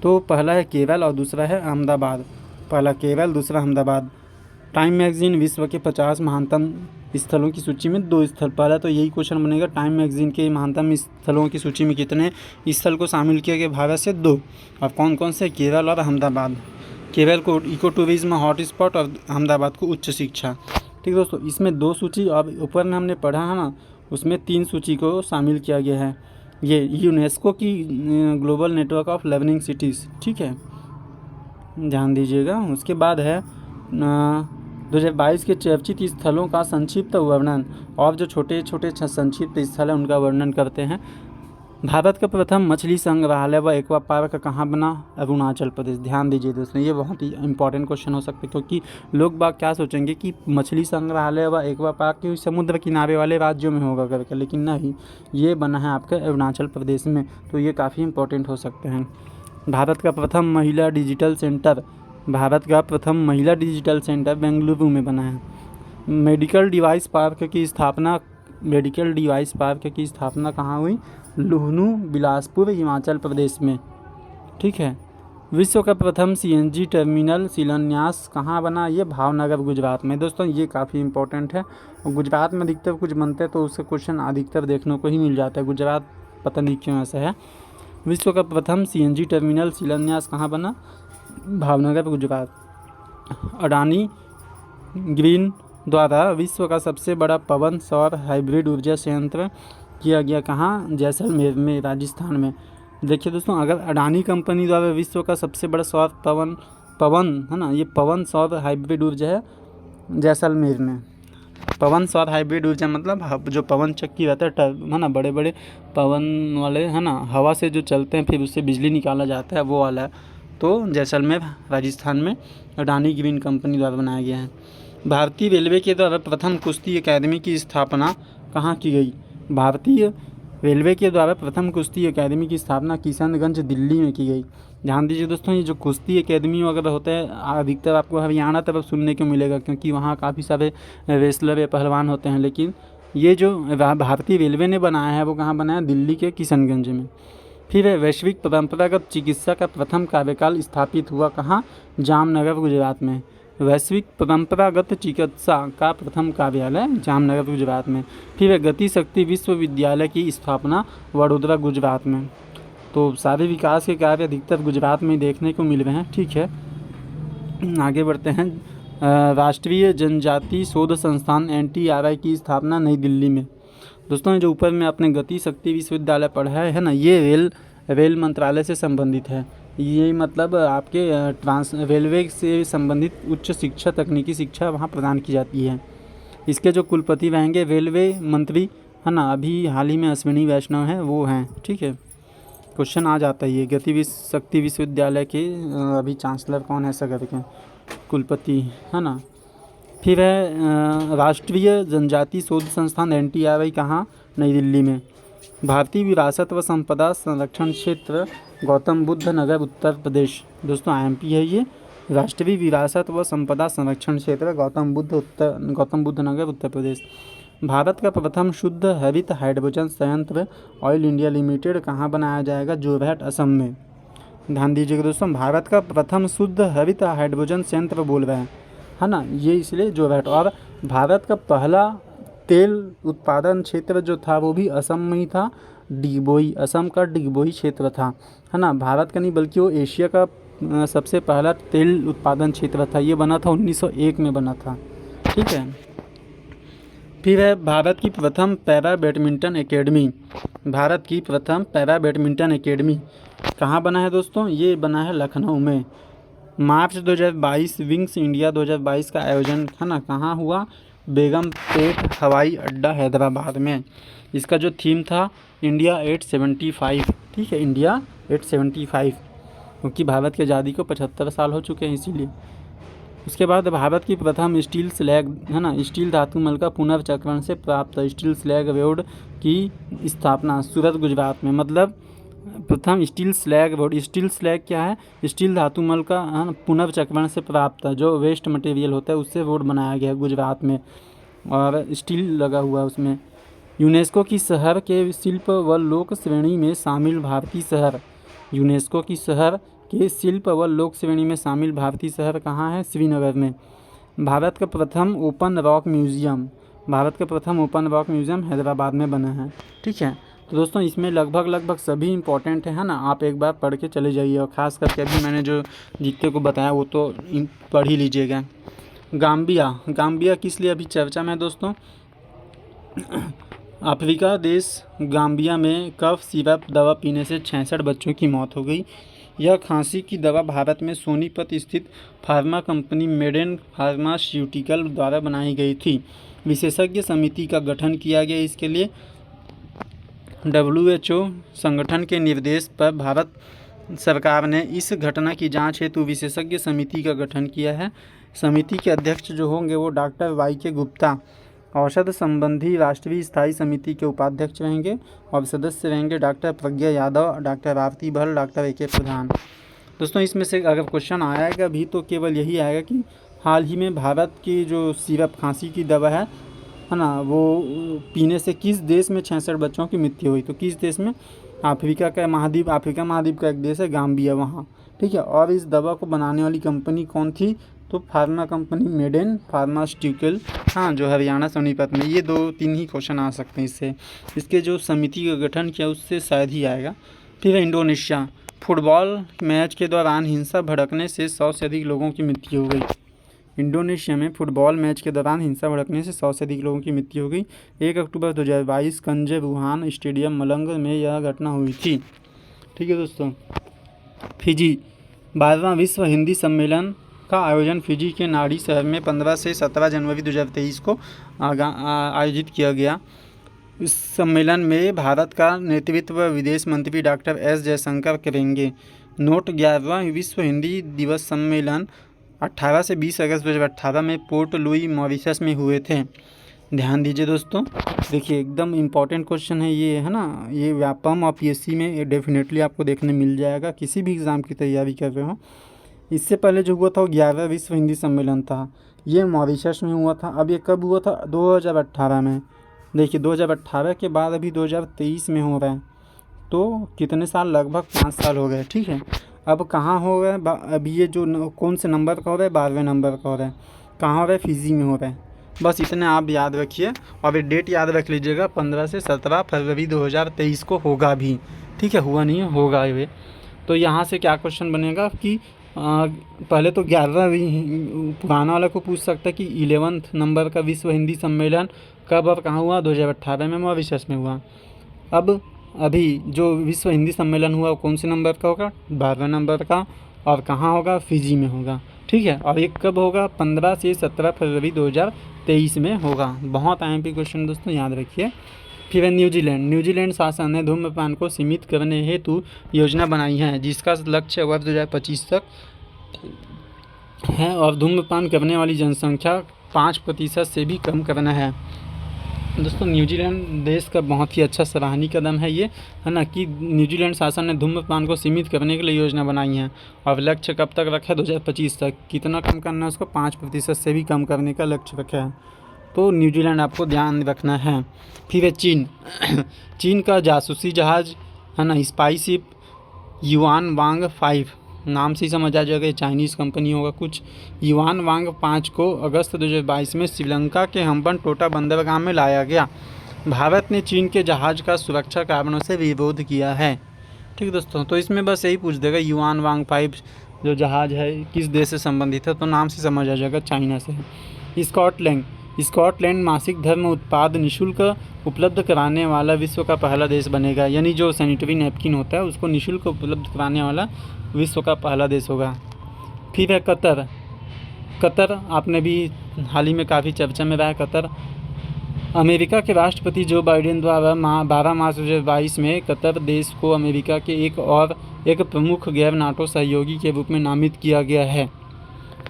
तो पहला है केरल और दूसरा है अहमदाबाद। पहला केरल, दूसरा अहमदाबाद। टाइम मैगज़ीन विश्व के 50 महानतम स्थलों की सूची में 2 स्थल। पहला तो यही क्वेश्चन बनेगा, टाइम मैगज़ीन के महानतम स्थलों की सूची में कितने स्थल को शामिल किया गया? भारत से 2। और कौन कौन से? केरल और अहमदाबाद। केरल को इको टूरिज्म हॉटस्पॉट और अहमदाबाद को उच्च शिक्षा, ठीक दोस्तों। इसमें 2 सूची, अब ऊपर में हमने पढ़ा है ना, उसमें 3 सूची को शामिल किया गया है। ये यूनेस्को की global network of learning cities, ठीक है, ध्यान दीजिएगा। उसके बाद है 2022 के चर्चित स्थलों का संक्षिप्त वर्णन, और जो छोटे छोटे संक्षिप्त स्थल हैं उनका वर्णन करते हैं। भारत का प्रथम मछली संग्रहालय व एक्वा पार्क कहाँ बना? अरुणाचल प्रदेश। ध्यान दीजिए दोस्तों, ये बहुत ही इंपॉर्टेंट क्वेश्चन हो सकते हैं, क्योंकि लोग बाग क्या सोचेंगे कि मछली संग्रहालय व एक्वा पार्क के समुद्र किनारे वाले राज्यों में होगा करके, लेकिन नहीं, ये बना है आपके अरुणाचल प्रदेश में। तो ये काफ़ी इंपॉर्टेंट हो सकते हैं। भारत का प्रथम महिला डिजिटल सेंटर बेंगलुरु में बना है। मेडिकल डिवाइस पार्क की स्थापना कहाँ हुई? लुहनू, बिलासपुर, हिमाचल प्रदेश में। ठीक है। विश्व का प्रथम सीएनजी टर्मिनल शिलान्यास कहाँ बना? ये भावनगर, गुजरात में। दोस्तों ये काफ़ी इंपॉर्टेंट है, और गुजरात में अधिकतर कुछ बनते हैं तो उससे क्वेश्चन अधिकतर देखने को ही मिल जाता है। गुजरात पता नहीं क्यों ऐसा है। विश्व का प्रथम सीएनजी टर्मिनल शिलान्यास कहाँ बना? भावनगर, गुजरात। अडानी ग्रीन द्वारा विश्व का सबसे बड़ा पवन सौर हाइब्रिड ऊर्जा संयंत्र किया गया कहाँ? जैसलमेर में, राजस्थान में। देखिए दोस्तों, अगर अडानी कंपनी द्वारा विश्व का सबसे बड़ा सौर पवन है ना, ये पवन सौर हाइब्रिड ऊर्जा है जैसलमेर में। पवन सौर हाइब्रिड ऊर्जा मतलब जो पवन चक्की रहता है ना, बड़े बड़े पवन वाले है ना, हवा से जो चलते हैं फिर उससे बिजली निकाला जाता है, वो वाला है। तो जैसलमेर, राजस्थान में अडानी ग्रीन कंपनी द्वारा बनाया गया है। भारतीय रेलवे के द्वारा प्रथम कुश्ती अकादमी की स्थापना कहाँ की गई? भारतीय रेलवे के द्वारा प्रथम कुश्ती अकादमी की स्थापना किशनगंज, दिल्ली में की गई। ध्यान दीजिए दोस्तों, ये जो कुश्ती अकादमी वगैरह होता है अधिकतर आपको हरियाणा तरफ सुनने को मिलेगा, क्योंकि वहाँ काफ़ी सारे रेसलर या पहलवान होते हैं। लेकिन ये जो भारतीय रेलवे ने बनाया है वो कहाँ बनाया? दिल्ली के किशनगंज में। फिर वैश्विक परंपरागत चिकित्सा का प्रथम कार्यकाल स्थापित हुआ कहाँ? जामनगर, गुजरात में। वैश्विक परंपरागत चिकित्सा का प्रथम कार्यालय जामनगर, गुजरात में। फिर गति शक्ति विश्वविद्यालय की स्थापना वडोदरा, गुजरात में। तो सारे विकास के कार्य अधिकतर गुजरात में देखने को मिल रहे हैं। ठीक है, आगे बढ़ते हैं। राष्ट्रीय जनजाति शोध संस्थान NTRI की स्थापना नई दिल्ली में। दोस्तों जो ऊपर में आपने गति शक्ति विश्वविद्यालय पढ़ा है ना, ये रेल मंत्रालय से संबंधित है। ये मतलब आपके रेलवे से संबंधित उच्च शिक्षा, तकनीकी शिक्षा वहाँ प्रदान की जाती है। इसके जो कुलपति रहेंगे रेलवे मंत्री है ना, अभी हाल ही में अश्विनी वैष्णव हैं, वो हैं। ठीक है, क्वेश्चन आ जाता है ये गति शक्ति विश्वविद्यालय के अभी चांसलर कौन है ऐसा करके, कुलपति है ना। फिर है राष्ट्रीय जनजाति शोध संस्थान NTRI कहाँ? नई दिल्ली में। भारतीय विरासत व संपदा संरक्षण क्षेत्र गौतम बुद्ध नगर, उत्तर प्रदेश। दोस्तों IMP है ये। राष्ट्रीय विरासत व संपदा संरक्षण क्षेत्र गौतम बुद्ध नगर, उत्तर प्रदेश। भारत का प्रथम शुद्ध हरित हाइड्रोजन संयंत्र ऑयल इंडिया लिमिटेड कहाँ बनाया जाएगा? जोरहट, असम में। ध्यान दीजिएगा दोस्तों, भारत का प्रथम शुद्ध हरित हाइड्रोजन संयंत्र बोल रहे हैं है ना, ये इसलिए जोरहट। और भारत का पहला तेल उत्पादन क्षेत्र जो था वो भी असम में ही था, डिगबोई, असम का डिगबोई क्षेत्र था है ना। भारत का नहीं बल्कि वो एशिया का सबसे पहला तेल उत्पादन क्षेत्र था। ये बना था 1901 में बना था। ठीक है, फिर है भारत की प्रथम पैरा बैडमिंटन एकेडमी। भारत की प्रथम पैरा बैडमिंटन एकेडमी कहाँ बना है दोस्तों? ये बना है लखनऊ में। मार्च 2022 विंग्स इंडिया 2022 का आयोजन है ना कहाँ हुआ? बेगमपेट हवाई अड्डा, हैदराबाद में। इसका जो थीम था इंडिया 875। ठीक है, इंडिया 875, क्योंकि भारत की आज़ादी को 75 साल हो चुके हैं इसीलिए। उसके बाद भारत की प्रथम स्टील स्लैग है ना, स्टील धातु मल का पुनर्चक्रण से प्राप्त स्टील स्लैग बोर्ड की स्थापना सूरत, गुजरात में। मतलब प्रथम steel slag board, steel slag क्या है? स्टील धातु मल का पुनर्चक्रण से प्राप्त जो वेस्ट मटेरियल होता है उससे बोर्ड बनाया गया है गुजरात में, और स्टील लगा हुआ है उसमें। यूनेस्को की शहर के शिल्प व लोक श्रेणी में शामिल भारतीय शहर, यूनेस्को की शहर के शिल्प व लोक श्रेणी में शामिल भारतीय शहर कहाँ है? श्रीनगर में। भारत का प्रथम ओपन रॉक म्यूज़ियम हैदराबाद में बना है। ठीक है, तो दोस्तों इसमें लगभग सभी इंपॉर्टेंट है ना, आप एक बार पढ़ के चले जाइए, और ख़ास करके अभी मैंने जो जितने को बताया वो तो पढ़ ही लीजिएगा। गाम्बिया किस लिए अभी चर्चा में दोस्तों? अफ्रीका देश गाम्बिया में कफ सिरप दवा पीने से 66 बच्चों की मौत हो गई। यह खांसी की दवा भारत में सोनीपत स्थित फार्मा कंपनी मेडेन फार्मास्यूटिकल द्वारा बनाई गई थी। विशेषज्ञ समिति का गठन किया गया इसके लिए। WHO संगठन के निर्देश पर भारत सरकार ने इस घटना की जांच हेतु विशेषज्ञ समिति का गठन किया है। समिति के अध्यक्ष जो होंगे वो डॉक्टर YK गुप्ता औषध संबंधी राष्ट्रीय स्थायी समिति के उपाध्यक्ष रहेंगे और सदस्य रहेंगे डॉक्टर प्रज्ञा यादव, डॉक्टर आरती भल्ल, डॉक्टर AK प्रधान। दोस्तों इसमें से अगर क्वेश्चन आएगा भी तो केवल यही आएगा कि हाल ही में भारत की जो सिरप खांसी की दवा है ना, वो पीने से किस देश में 66 बच्चों की मृत्यु हुई। तो किस देश में? अफ्रीका महाद्वीप का एक देश है गाम्बिया, वहाँ, ठीक है। और इस दवा को बनाने वाली कंपनी कौन थी? तो फार्मा कंपनी मेडेन फार्मास्यूटिकल, हाँ, जो हरियाणा सोनीपत में। ये 2-3 ही क्वेश्चन आ सकते हैं इससे। इसके जो समिति का गठन किया उससे शायद ही आएगा। फिर इंडोनेशिया, फुटबॉल मैच के दौरान हिंसा भड़कने से 100 से अधिक लोगों की मृत्यु हो गई। इंडोनेशिया में फुटबॉल मैच के दौरान हिंसा भड़कने से 100 से अधिक लोगों की मृत्यु हो गई। 1 अक्टूबर 2022 कंजरवुहान स्टेडियम मलंग में यह घटना हुई थी, ठीक है दोस्तों। फिजी, 12वां विश्व हिंदी सम्मेलन का आयोजन फिजी के नाडी शहर में 15 से 17 जनवरी 2023 को आयोजित किया गया। इस सम्मेलन में भारत का नेतृत्व विदेश मंत्री डॉक्टर S जयशंकर करेंगे। नोट, 11वां विश्व हिंदी दिवस सम्मेलन 18 से 20 अगस्त 2018 में पोर्ट लुई मॉरिशस में हुए थे। ध्यान दीजिए दोस्तों, देखिए एकदम इम्पॉर्टेंट क्वेश्चन है ये, है ना। ये व्यापम और PSC में डेफिनेटली आपको देखने मिल जाएगा, किसी भी एग्ज़ाम की तैयारी कर रहे हो। इससे पहले जो हुआ था वो 11वां विश्व हिंदी सम्मेलन था, ये मॉरिशस में हुआ था। अब ये कब हुआ था? 2018 में। देखिए 2018 के बाद अभी 2023 में हो रहा है, तो कितने साल? लगभग 5 साल हो गए, ठीक है। अब कहाँ हो रहा है? अब ये जो कौन से नंबर का हो रहा है? 12वें नंबर का हो रहा है। कहाँ हो रहा है? फिजी में हो रहा है। बस इतने आप याद रखिए और ये डेट याद रख लीजिएगा, 15 से 17 फरवरी 2023 को होगा भी, ठीक है। हुआ नहीं है, होगा ये। तो यहाँ से क्या क्वेश्चन बनेगा कि पहले तो 11वां पुराना वाला को पूछ सकता है कि 11वें नंबर का विश्व हिंदी सम्मेलन कब और कहाँ हुआ? 2018 में मॉरिशस में हुआ। अब अभी जो विश्व हिंदी सम्मेलन हुआ वो कौन से नंबर का होगा? 12वें नंबर का। और कहाँ होगा? फिजी में होगा, ठीक है। और ये कब होगा? 15 से 17 फरवरी 2023 में होगा। बहुत IMP क्वेश्चन दोस्तों, याद रखिए। फिर है न्यूजीलैंड शासन ने धूम्रपान को सीमित करने हेतु योजना बनाई है, जिसका लक्ष्य वर्ष 2025 तक है और धूम्रपान करने वाली जनसंख्या 5% से भी कम करना है। दोस्तों न्यूजीलैंड देश का बहुत ही अच्छा सराहनीय कदम है ये, है ना, कि न्यूजीलैंड शासन ने धूम्रपान को सीमित करने के लिए योजना बनाई है और लक्ष्य कब तक रखा है? 2025 तक। कितना कम करना है उसको? 5% से भी कम करने का लक्ष्य रखा है। तो न्यूजीलैंड आपको ध्यान रखना है। फिर है चीन चीन का जासूसी जहाज़, है ना, स्पाई शिप युआन वांग 5, नाम से ही समझ आ जाएगा चाइनीज़ कंपनी होगा कुछ। युआन वांग 5 को अगस्त 2022 में श्रीलंका के हम्बन टोटा बंदरगाह में लाया गया। भारत ने चीन के जहाज़ का सुरक्षा कारणों से विरोध किया है, ठीक दोस्तों। तो इसमें बस यही पूछ देगा युआन वांग 5 जो जहाज़ है किस देश से संबंधित है, तो नाम से समझ आ जाएगा चाइना से है। स्कॉटलैंड मासिक धर्म उत्पाद निःशुल्क उपलब्ध कराने वाला विश्व का पहला देश बनेगा। यानी जो सैनिटरी नैपकिन होता है उसको निःशुल्क उपलब्ध कराने वाला विश्व का पहला देश होगा। फिर है कतर आपने भी हाल ही में काफ़ी चर्चा में रहा है। कतर अमेरिका के राष्ट्रपति जो बाइडेन द्वारा 12 मार्च 2022 में कतर देश को अमेरिका के एक प्रमुख गैर नाटो सहयोगी के रूप में नामित किया गया है।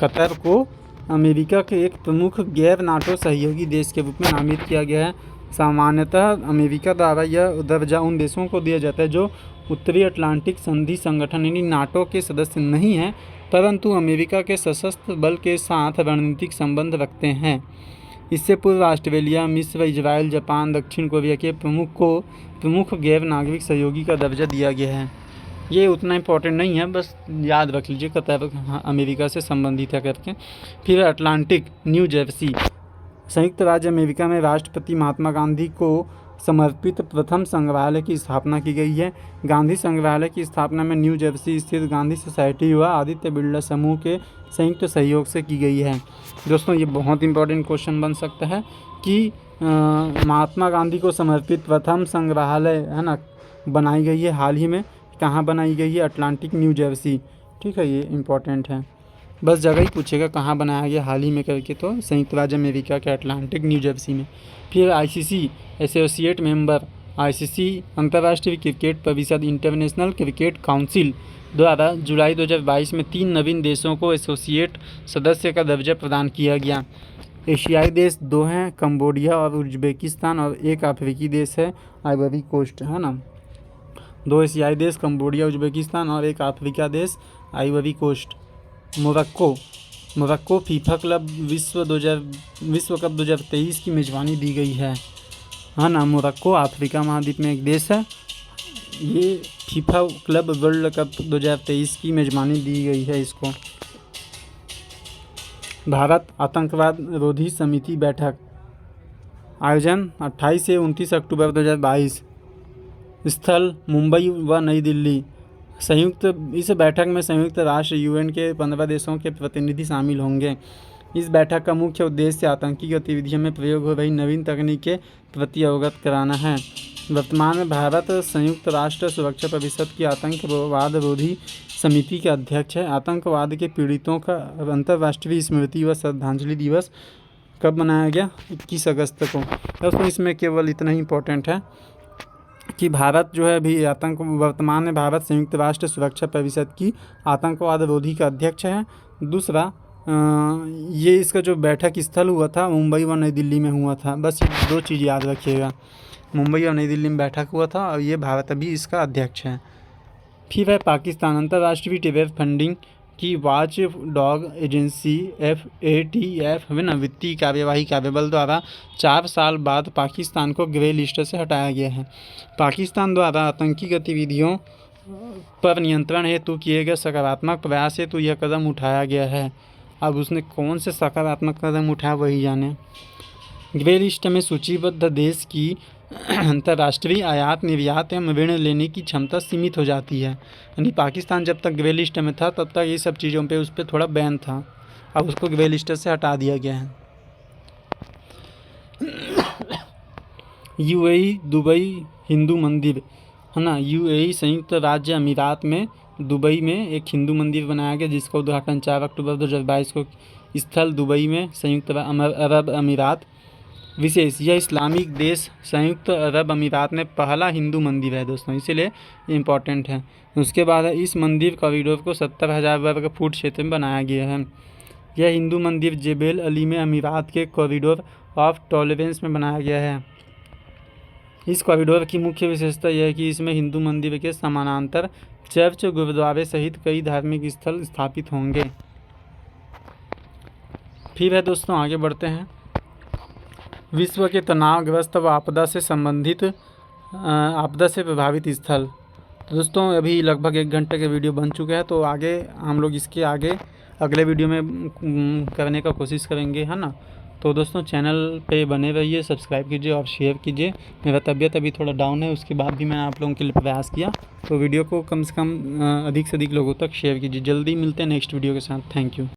कतर को अमेरिका के एक प्रमुख गैर नाटो सहयोगी देश के रूप में नामित किया गया है। सामान्यतः अमेरिका द्वारा यह दर्जा उन देशों को दिया जाता है जो उत्तरी अटलांटिक संधि संगठन यानी नाटो के सदस्य नहीं हैं, परंतु अमेरिका के सशस्त्र बल के साथ रणनीतिक संबंध रखते हैं। इससे पूर्व ऑस्ट्रेलिया, मिस्र, इजराइल, जापान, दक्षिण कोरिया के प्रमुख गैर नागरिक सहयोगी का दर्जा दिया गया है। ये उतना इम्पोर्टेंट नहीं है, बस याद रख लीजिए कतर अमेरिका से संबंधित है करके। फिर अटलांटिक न्यू जर्सी संयुक्त राज्य अमेरिका में राष्ट्रपति महात्मा गांधी को समर्पित प्रथम संग्रहालय की स्थापना की गई है। गांधी संग्रहालय की स्थापना में न्यू जर्सी स्थित गांधी सोसाइटी व आदित्य बिरला समूह के संयुक्त सहयोग से की गई है। दोस्तों ये बहुत इंपॉर्टेंट क्वेश्चन बन सकता है कि महात्मा गांधी को समर्पित प्रथम संग्रहालय, है ना, बनाई गई है हाल ही में। कहाँ बनाई गई है? अटलांटिक न्यू जर्सी, ठीक है, ये इम्पोर्टेंट है। बस जगह ही पूछेगा कहाँ बनाया गया हाल ही में करके, तो संयुक्त राज्य अमेरिका के अटलांटिक न्यू जर्सी में। फिर ICC एसोसिएट मेंबर आईसीसी अंतर्राष्ट्रीय क्रिकेट परिषद इंटरनेशनल क्रिकेट काउंसिल द्वारा जुलाई 2022 में 3 नवीन देशों को एसोसिएट सदस्य का दर्जा प्रदान किया गया। एशियाई देश 2 हैं, कंबोडिया और उज्बेकिस्तान, और एक अफ्रीकी देश है आइवरी कोस्ट, है ना। 2 एशियाई देश कंबोडिया उज्बेकिस्तान और एक अफ्रीका देश Ivory Coast. Morocco FIFA club विश्व कप 2023 की मेज़बानी दी गई है ना। मोरक्को अफ्रीका महाद्वीप में एक देश है। ये फीफा क्लब वर्ल्ड कप 2023 की मेज़बानी दी गई है इसको। भारत आतंकवाद रोधी समिति बैठक आयोजन 28 से 29 अक्टूबर 2022। स्थल मुंबई व नई दिल्ली। इस बैठक में संयुक्त राष्ट्र यूएन के 15 देशों के प्रतिनिधि शामिल होंगे। इस बैठक का मुख्य उद्देश्य आतंकी गतिविधियों में प्रयोग हो रही नवीन तकनीक के प्रति अवगत कराना है। वर्तमान में भारत संयुक्त राष्ट्र सुरक्षा परिषद की आतंकवाद रोधी समिति के अध्यक्ष है। आतंकवाद के पीड़ितों का अंतर्राष्ट्रीय स्मृति व श्रद्धांजलि दिवस कब मनाया गया? 21 अगस्त को। दोस्तों इसमें केवल इतना ही इम्पोर्टेंट है कि भारत जो है अभी वर्तमान में भारत संयुक्त राष्ट्र सुरक्षा परिषद की आतंकवाद रोधी का अध्यक्ष है। दूसरा ये इसका जो बैठक स्थल हुआ था मुंबई व नई दिल्ली में हुआ था। बस ये 2 चीज़ याद रखिएगा, मुंबई और नई दिल्ली में बैठक हुआ था और ये भारत अभी इसका अध्यक्ष है। फिर है पाकिस्तान। अंतर्राष्ट्रीय टेरर फंडिंग की वॉच डॉग एजेंसी FATF वित्तीय कार्यवाही कार्यबल द्वारा 4 साल बाद पाकिस्तान को ग्रे लिस्ट से हटाया गया है। पाकिस्तान द्वारा आतंकी गतिविधियों पर नियंत्रण हेतु किए गए सकारात्मक प्रयास हेतु यह कदम उठाया गया है। अब उसने कौन से सकारात्मक कदम उठाया वही जाने। ग्रे लिस्ट में सूचीबद्ध देश की अंतर्राष्ट्रीय आयात निर्यात एवं ऋण लेने की क्षमता सीमित हो जाती है। यानी पाकिस्तान जब तक ग्रे लिस्ट में था तब तक ये सब चीज़ों पे उस पर थोड़ा बैन था, अब उसको ग्रे लिस्ट से हटा दिया गया है। UAE दुबई हिंदू मंदिर, है ना। UAE संयुक्त राज्य अमीरात में दुबई में एक हिंदू मंदिर बनाया गया जिसका उद्घाटन 4 अक्टूबर 2022 को स्थल दुबई में संयुक्त अरब अमीरात। विशेष, यह इस्लामिक देश संयुक्त अरब अमीरात में पहला हिंदू मंदिर है दोस्तों, इसीलिए इम्पॉर्टेंट है। उसके बाद इस मंदिर कॉरिडोर को 70,000 वर्ग फुट क्षेत्र में बनाया गया है। यह हिंदू मंदिर जेबेल अली में अमीरात के कॉरिडोर ऑफ टॉलरेंस में बनाया गया है। इस कॉरिडोर की मुख्य विशेषता यह है कि इसमें हिंदू मंदिर के समानांतर चर्च, गुरुद्वारे सहित कई धार्मिक स्थल स्थापित होंगे। फिर है दोस्तों आगे बढ़ते हैं। विश्व के तनावग्रस्त व आपदा से प्रभावित स्थल। तो दोस्तों अभी लगभग 1 घंटे का वीडियो बन चुका है, तो आगे हम लोग इसके आगे अगले वीडियो में करने का कोशिश करेंगे, है ना। तो दोस्तों चैनल पे बने रहिए, सब्सक्राइब कीजिए और शेयर कीजिए। मेरा तबीयत अभी थोड़ा डाउन है, उसके बाद भी मैंने आप लोगों के लिए प्रयास किया, तो वीडियो को कम से कम अधिक से अधिक लोगों तक शेयर कीजिए। जल्दी मिलते हैं नेक्स्ट वीडियो के साथ। Thank you.